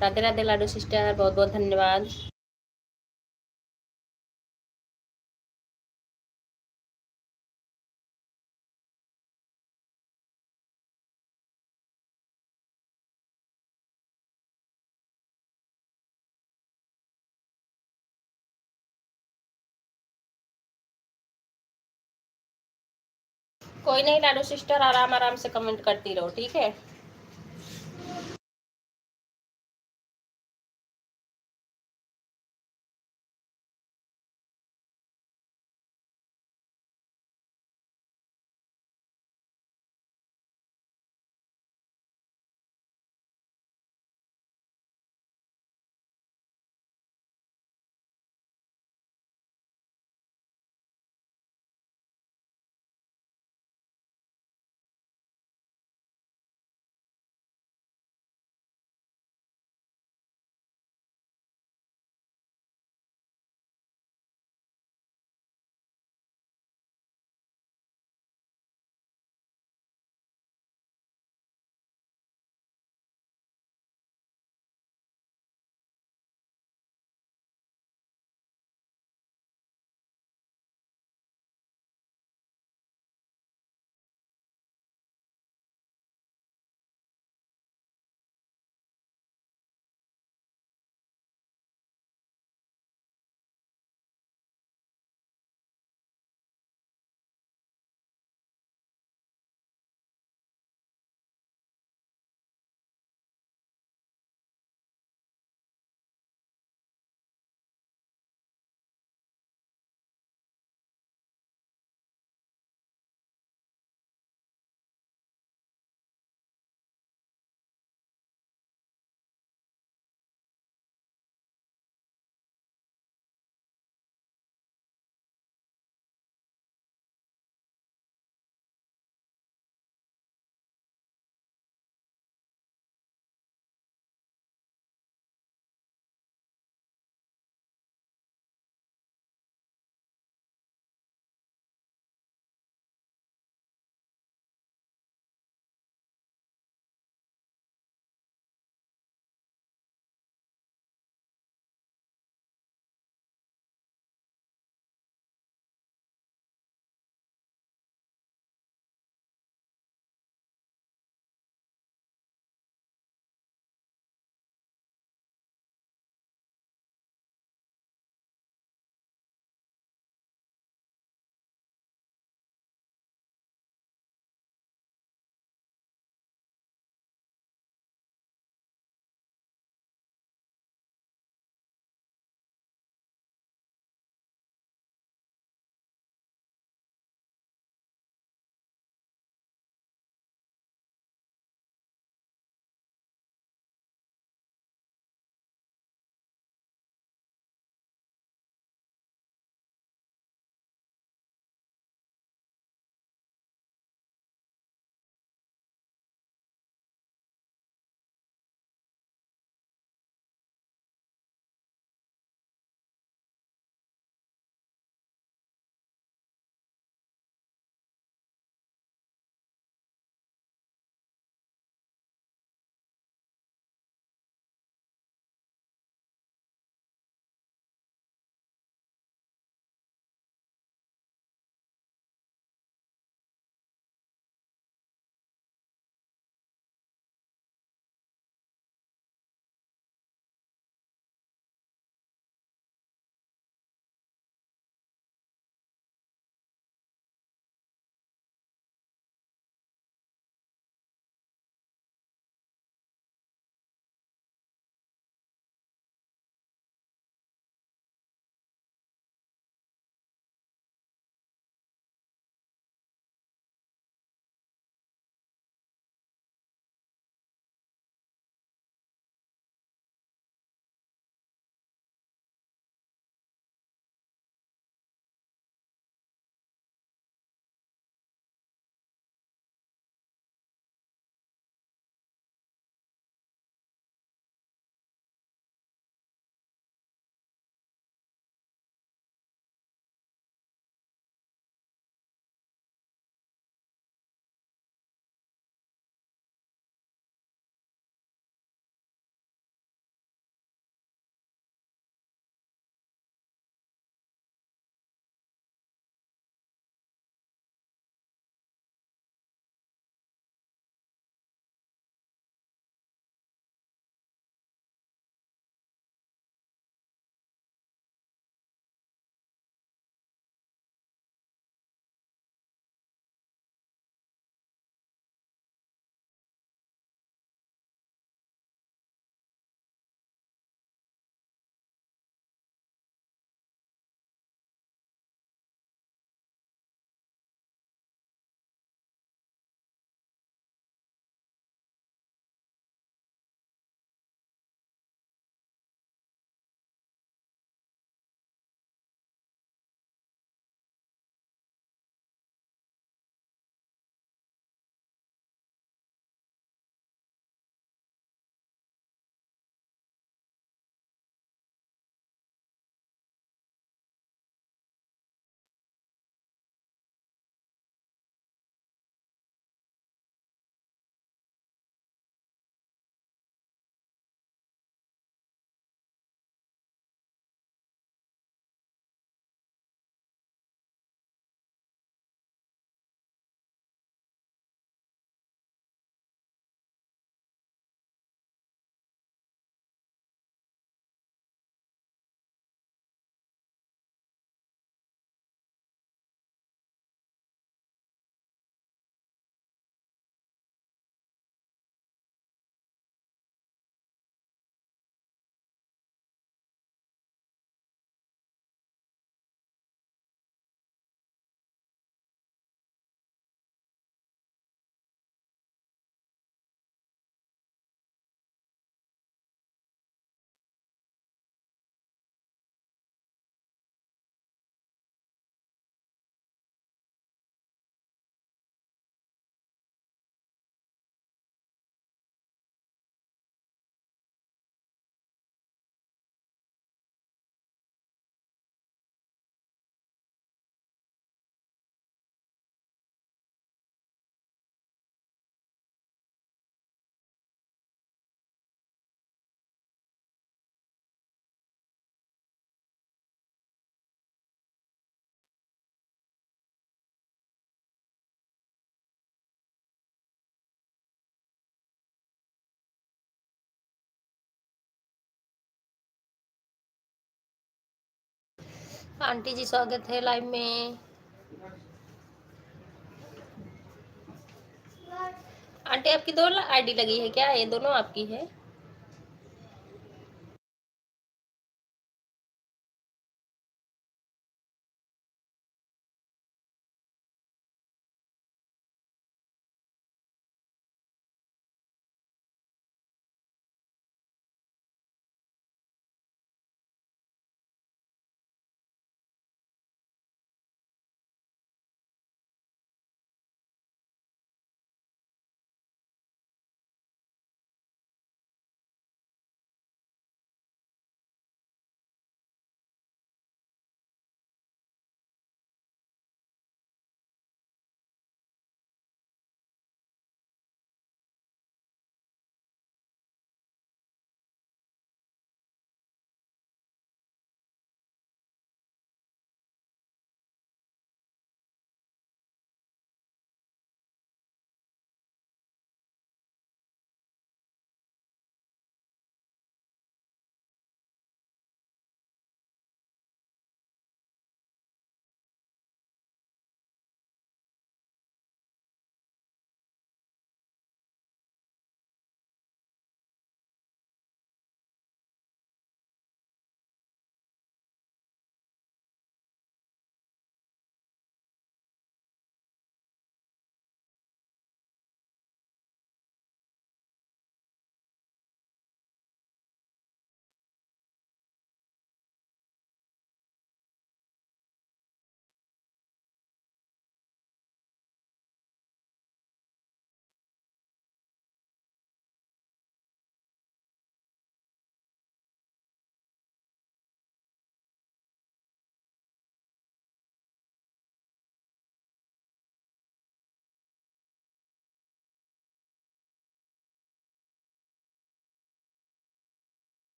राधे राधे लाडू सिस्टर, बहुत बहुत धन्यवाद। कोई नहीं लाडू सिस्टर, आराम आराम से कमेंट करती रहो, ठीक है। आंटी जी स्वागत है लाइव में। आंटी आपकी दो आईडी लगी है क्या? ये दोनों आपकी है?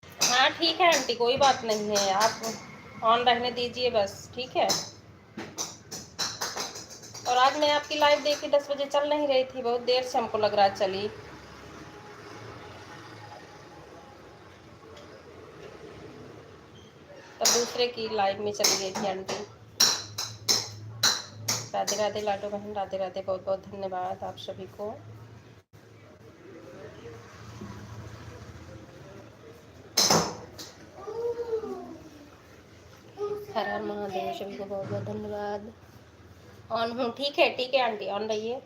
हाँ ठीक है आंटी, कोई बात नहीं है, आप ऑन रहने दीजिए बस, ठीक है। और आज मैं आपकी लाइव देखी 10 बजे चल नहीं रही थी, बहुत देर से हमको लग रहा है चली। तब दूसरे की लाइव में चली गई थी आंटी। राधे राधे लाडो बहन, राधे राधे, बहुत बहुत धन्यवाद आप सभी को। हर हर महादेव, सभी को बहुत बहुत धन्यवाद। ऑन हूँ, ठीक है आंटी, ऑन रहिए।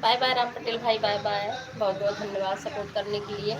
बाय बाय राम पटेल भाई, बाय बाय। बहुत बहुत धन्यवाद सपोर्ट करने के लिए।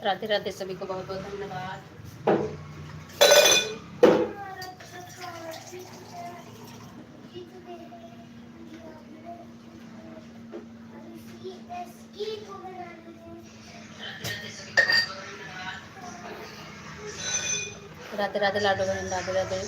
राधे राधे, सभी को बहुत बहुत धन्यवाद। राधे राधे लाडो बहन, राधे राधे।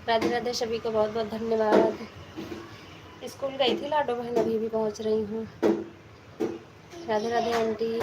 राधे राधे, सभी को बहुत बहुत धन्यवाद। स्कूल गई थी लाडो बहन, अभी भी पहुंच रही हूँ। राधे राधे आंटी।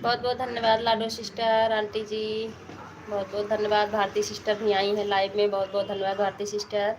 बहुत बहुत धन्यवाद लाडो सिस्टर आंटी जी। बहुत बहुत धन्यवाद। भारती सिस्टर भी आई हैं लाइव में। बहुत बहुत धन्यवाद भारती सिस्टर।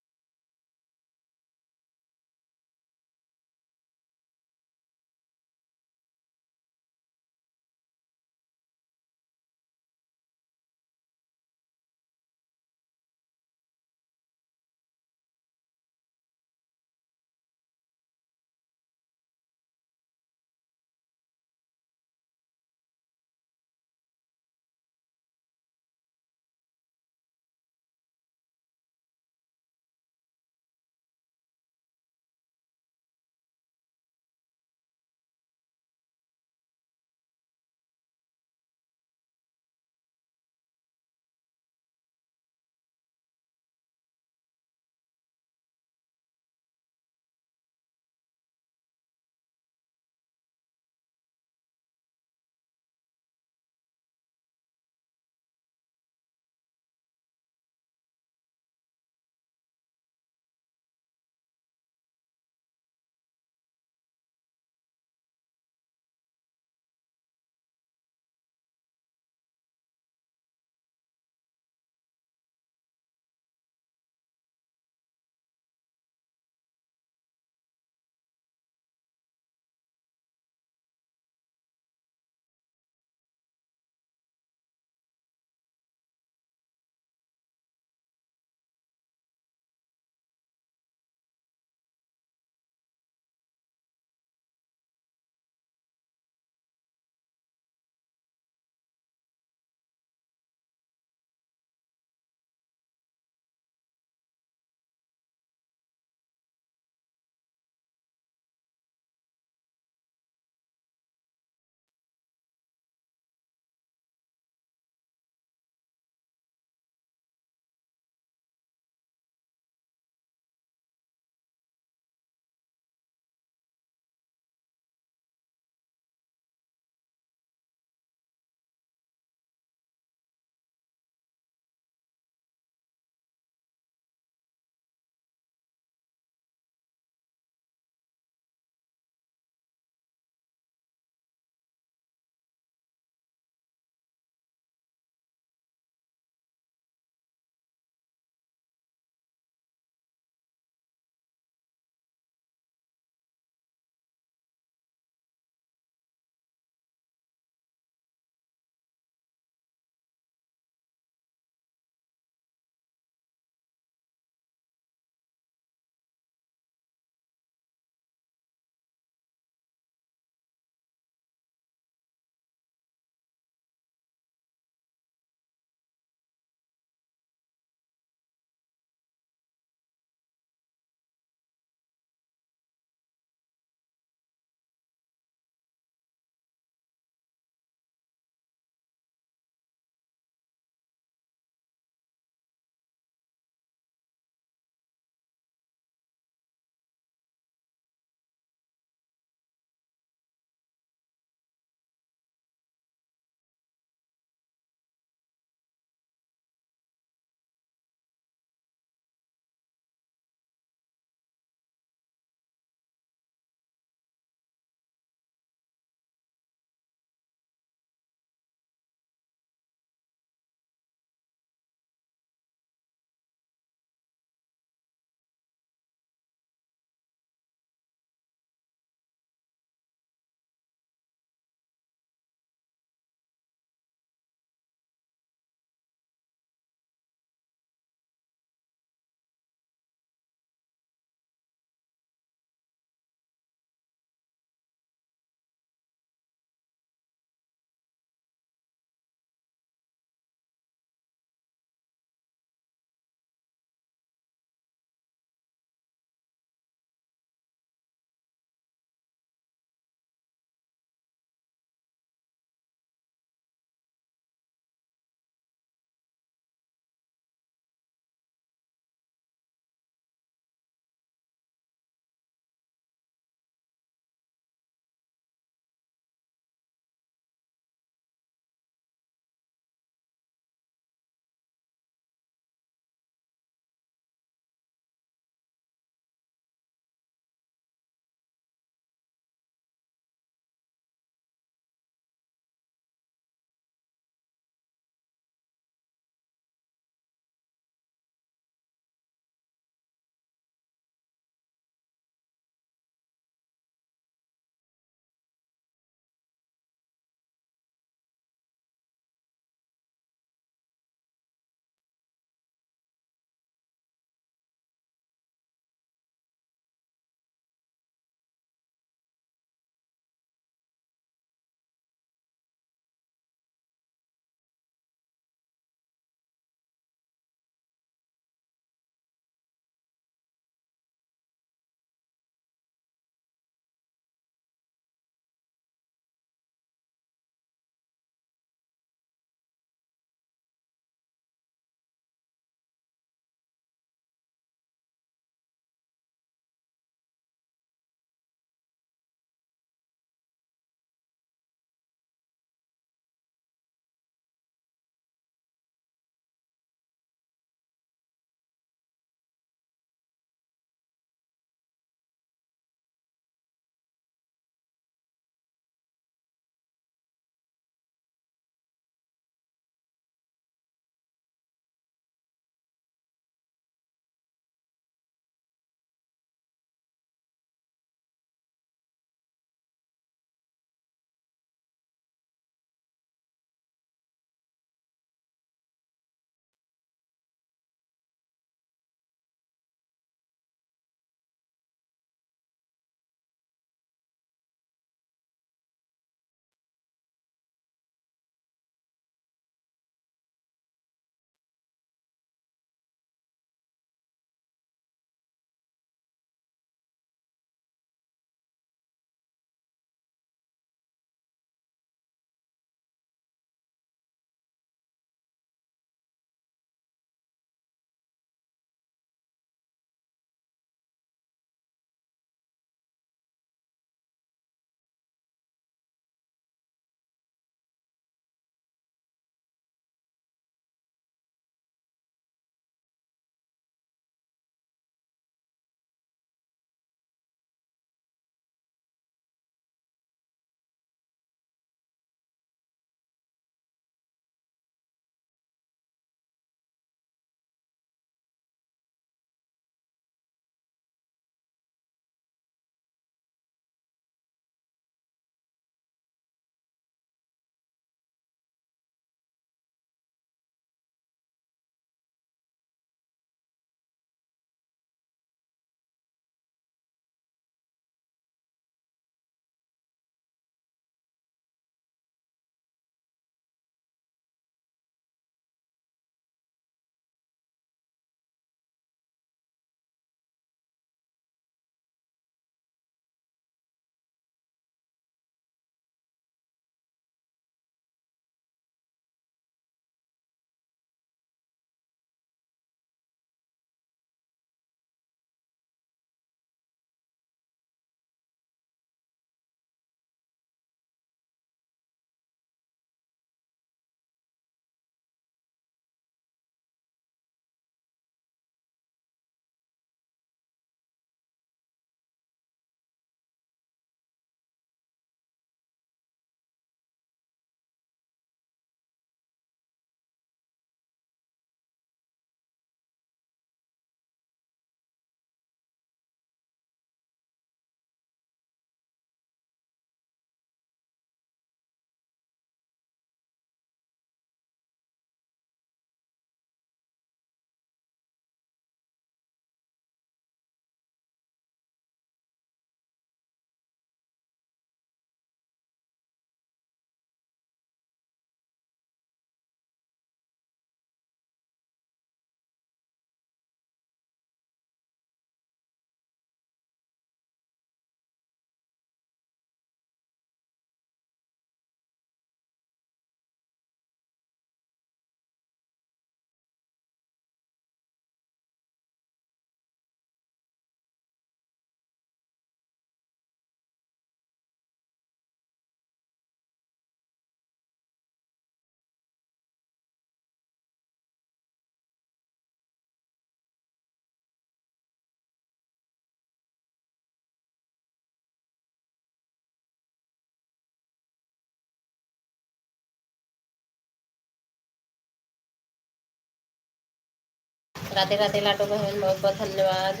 राधे राधे लाडो बहन, बहुत बहुत धन्यवाद।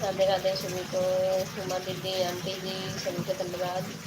राधे राधे सभी को, उमा दीदी, आंटी जी, सभी को धन्यवाद।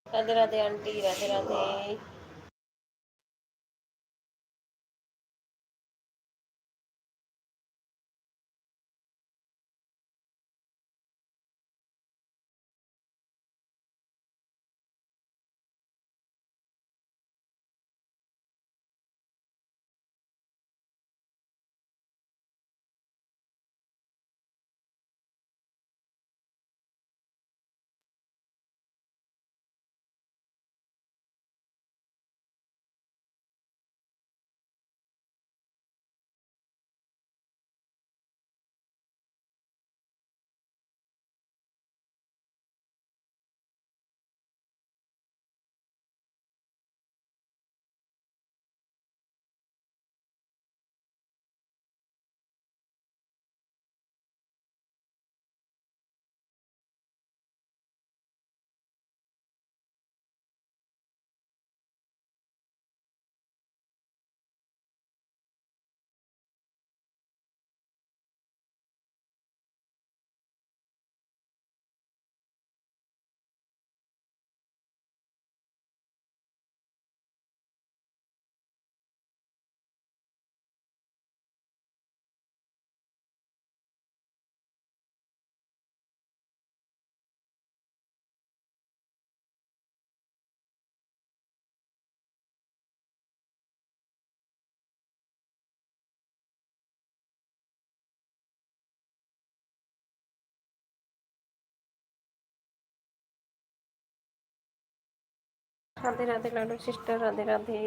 राधे राधे आंटी, राधे राधे। राधे राधे लाडो सिस्टर, राधे राधे।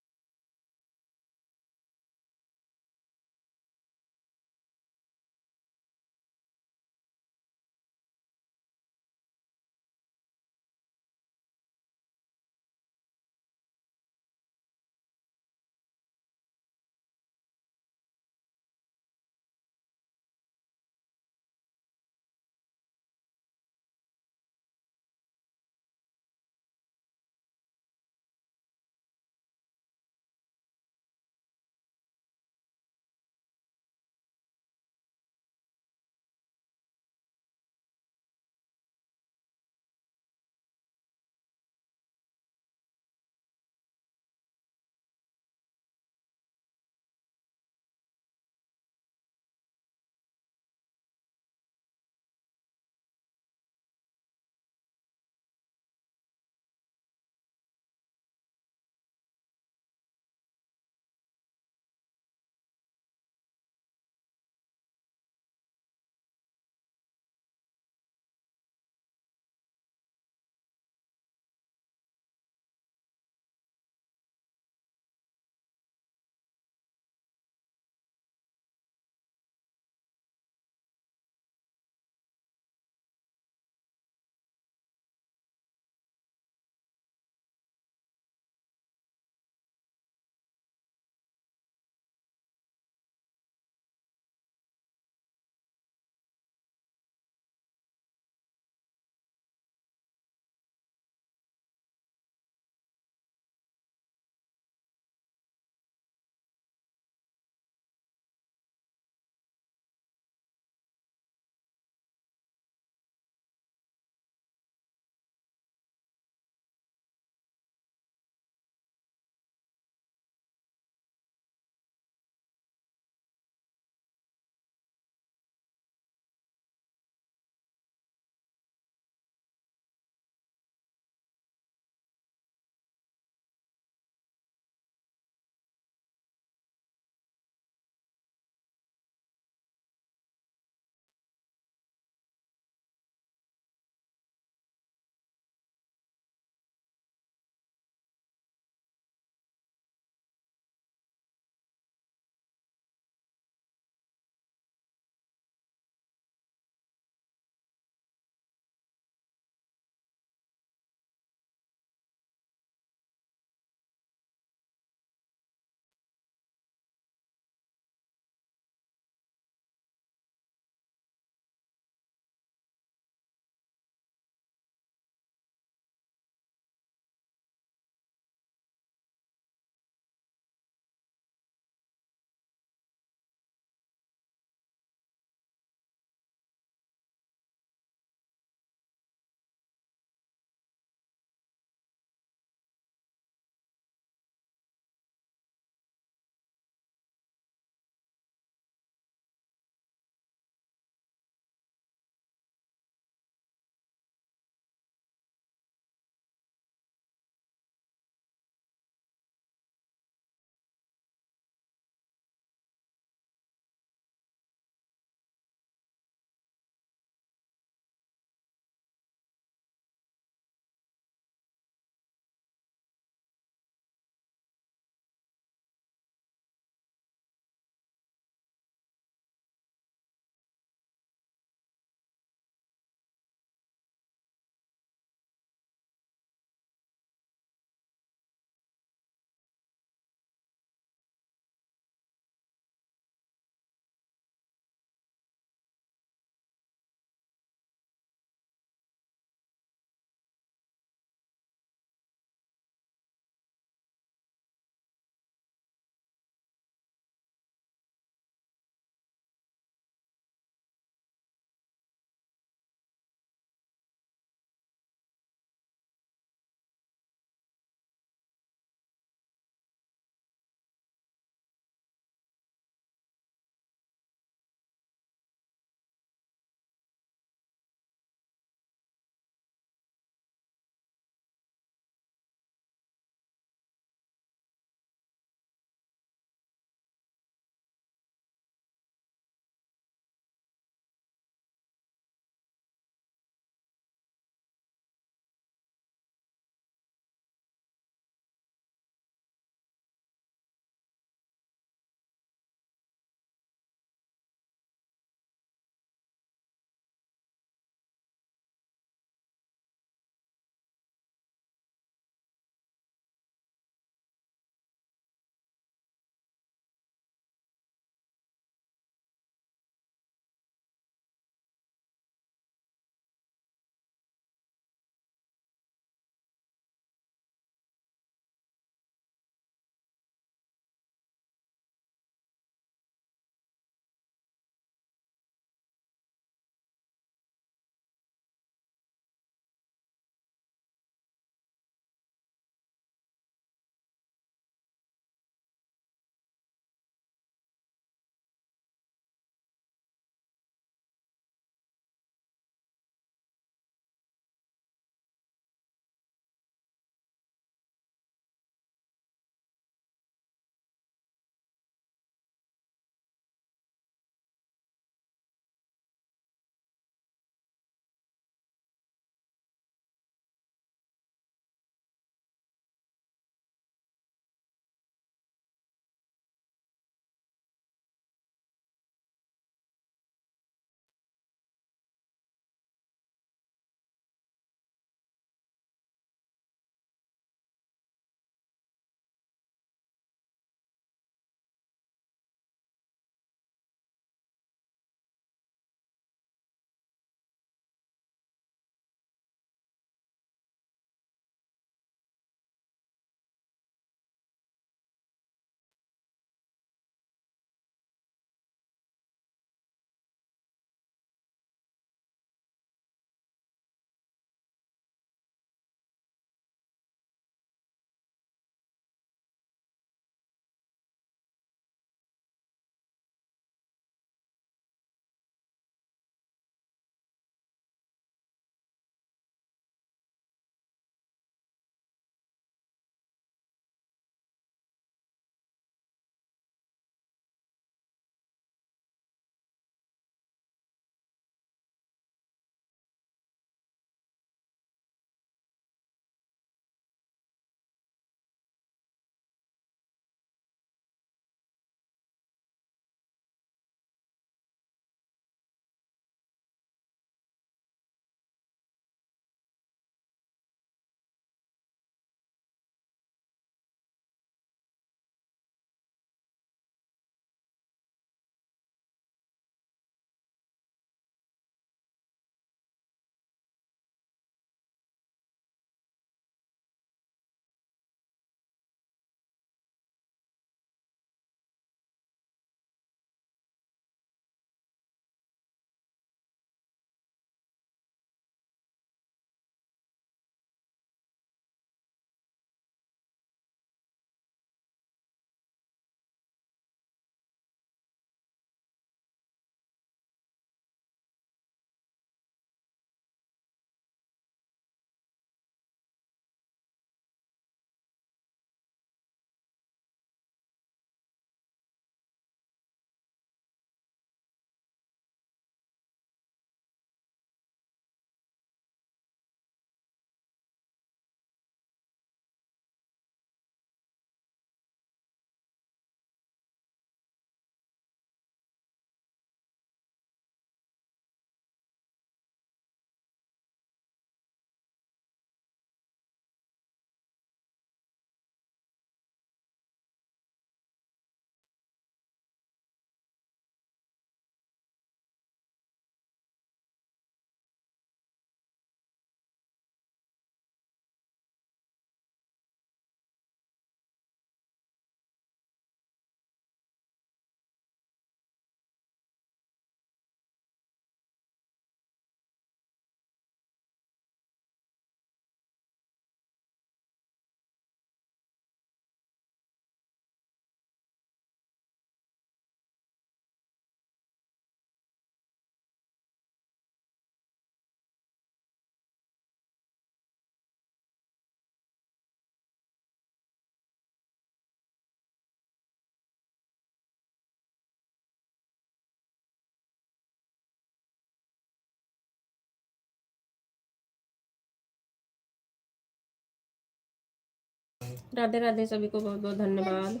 राधे राधे, सभी को बहुत बहुत धन्यवाद।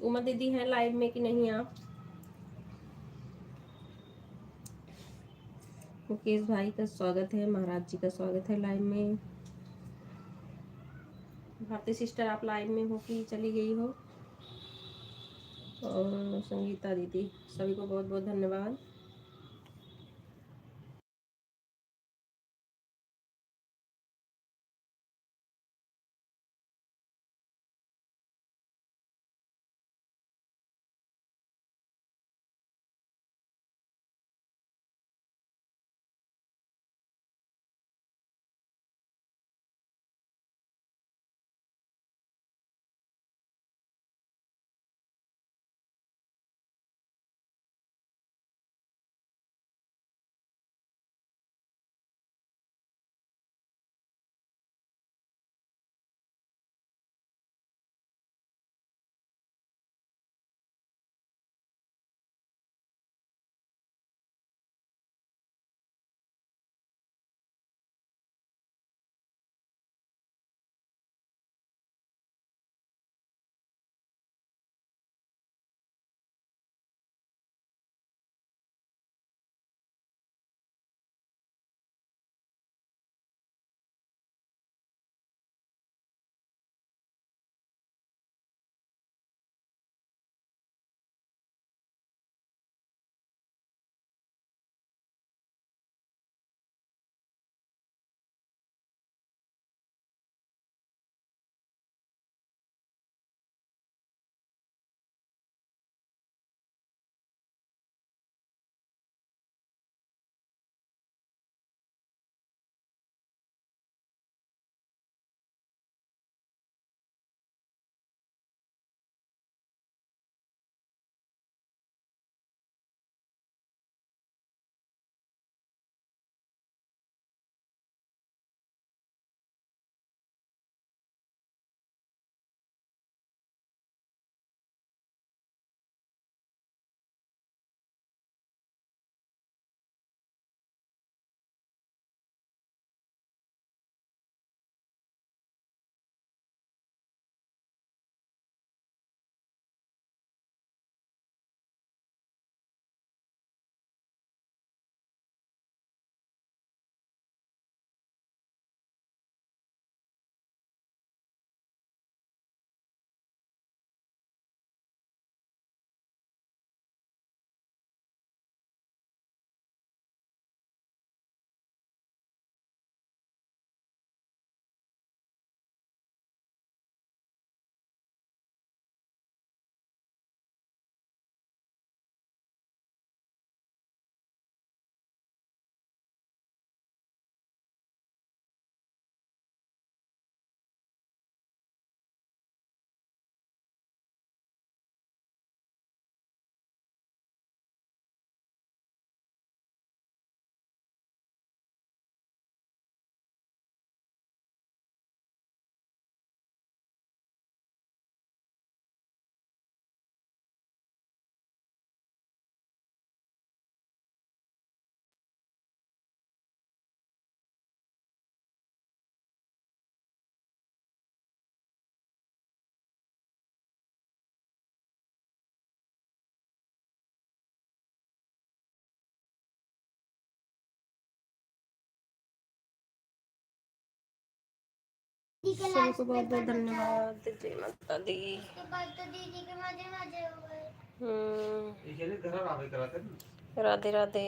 उमा दीदी है लाइव में कि नहीं आप? मुकेश भाई का स्वागत है, महाराज जी का स्वागत है लाइव में। भारती सिस्टर आप लाइव में हो कि चली गई हो? और संगीता दीदी, सभी को बहुत बहुत धन्यवाद। सभी को बहुत बहुत धन्यवाद। जय माता दी। राधे राधे।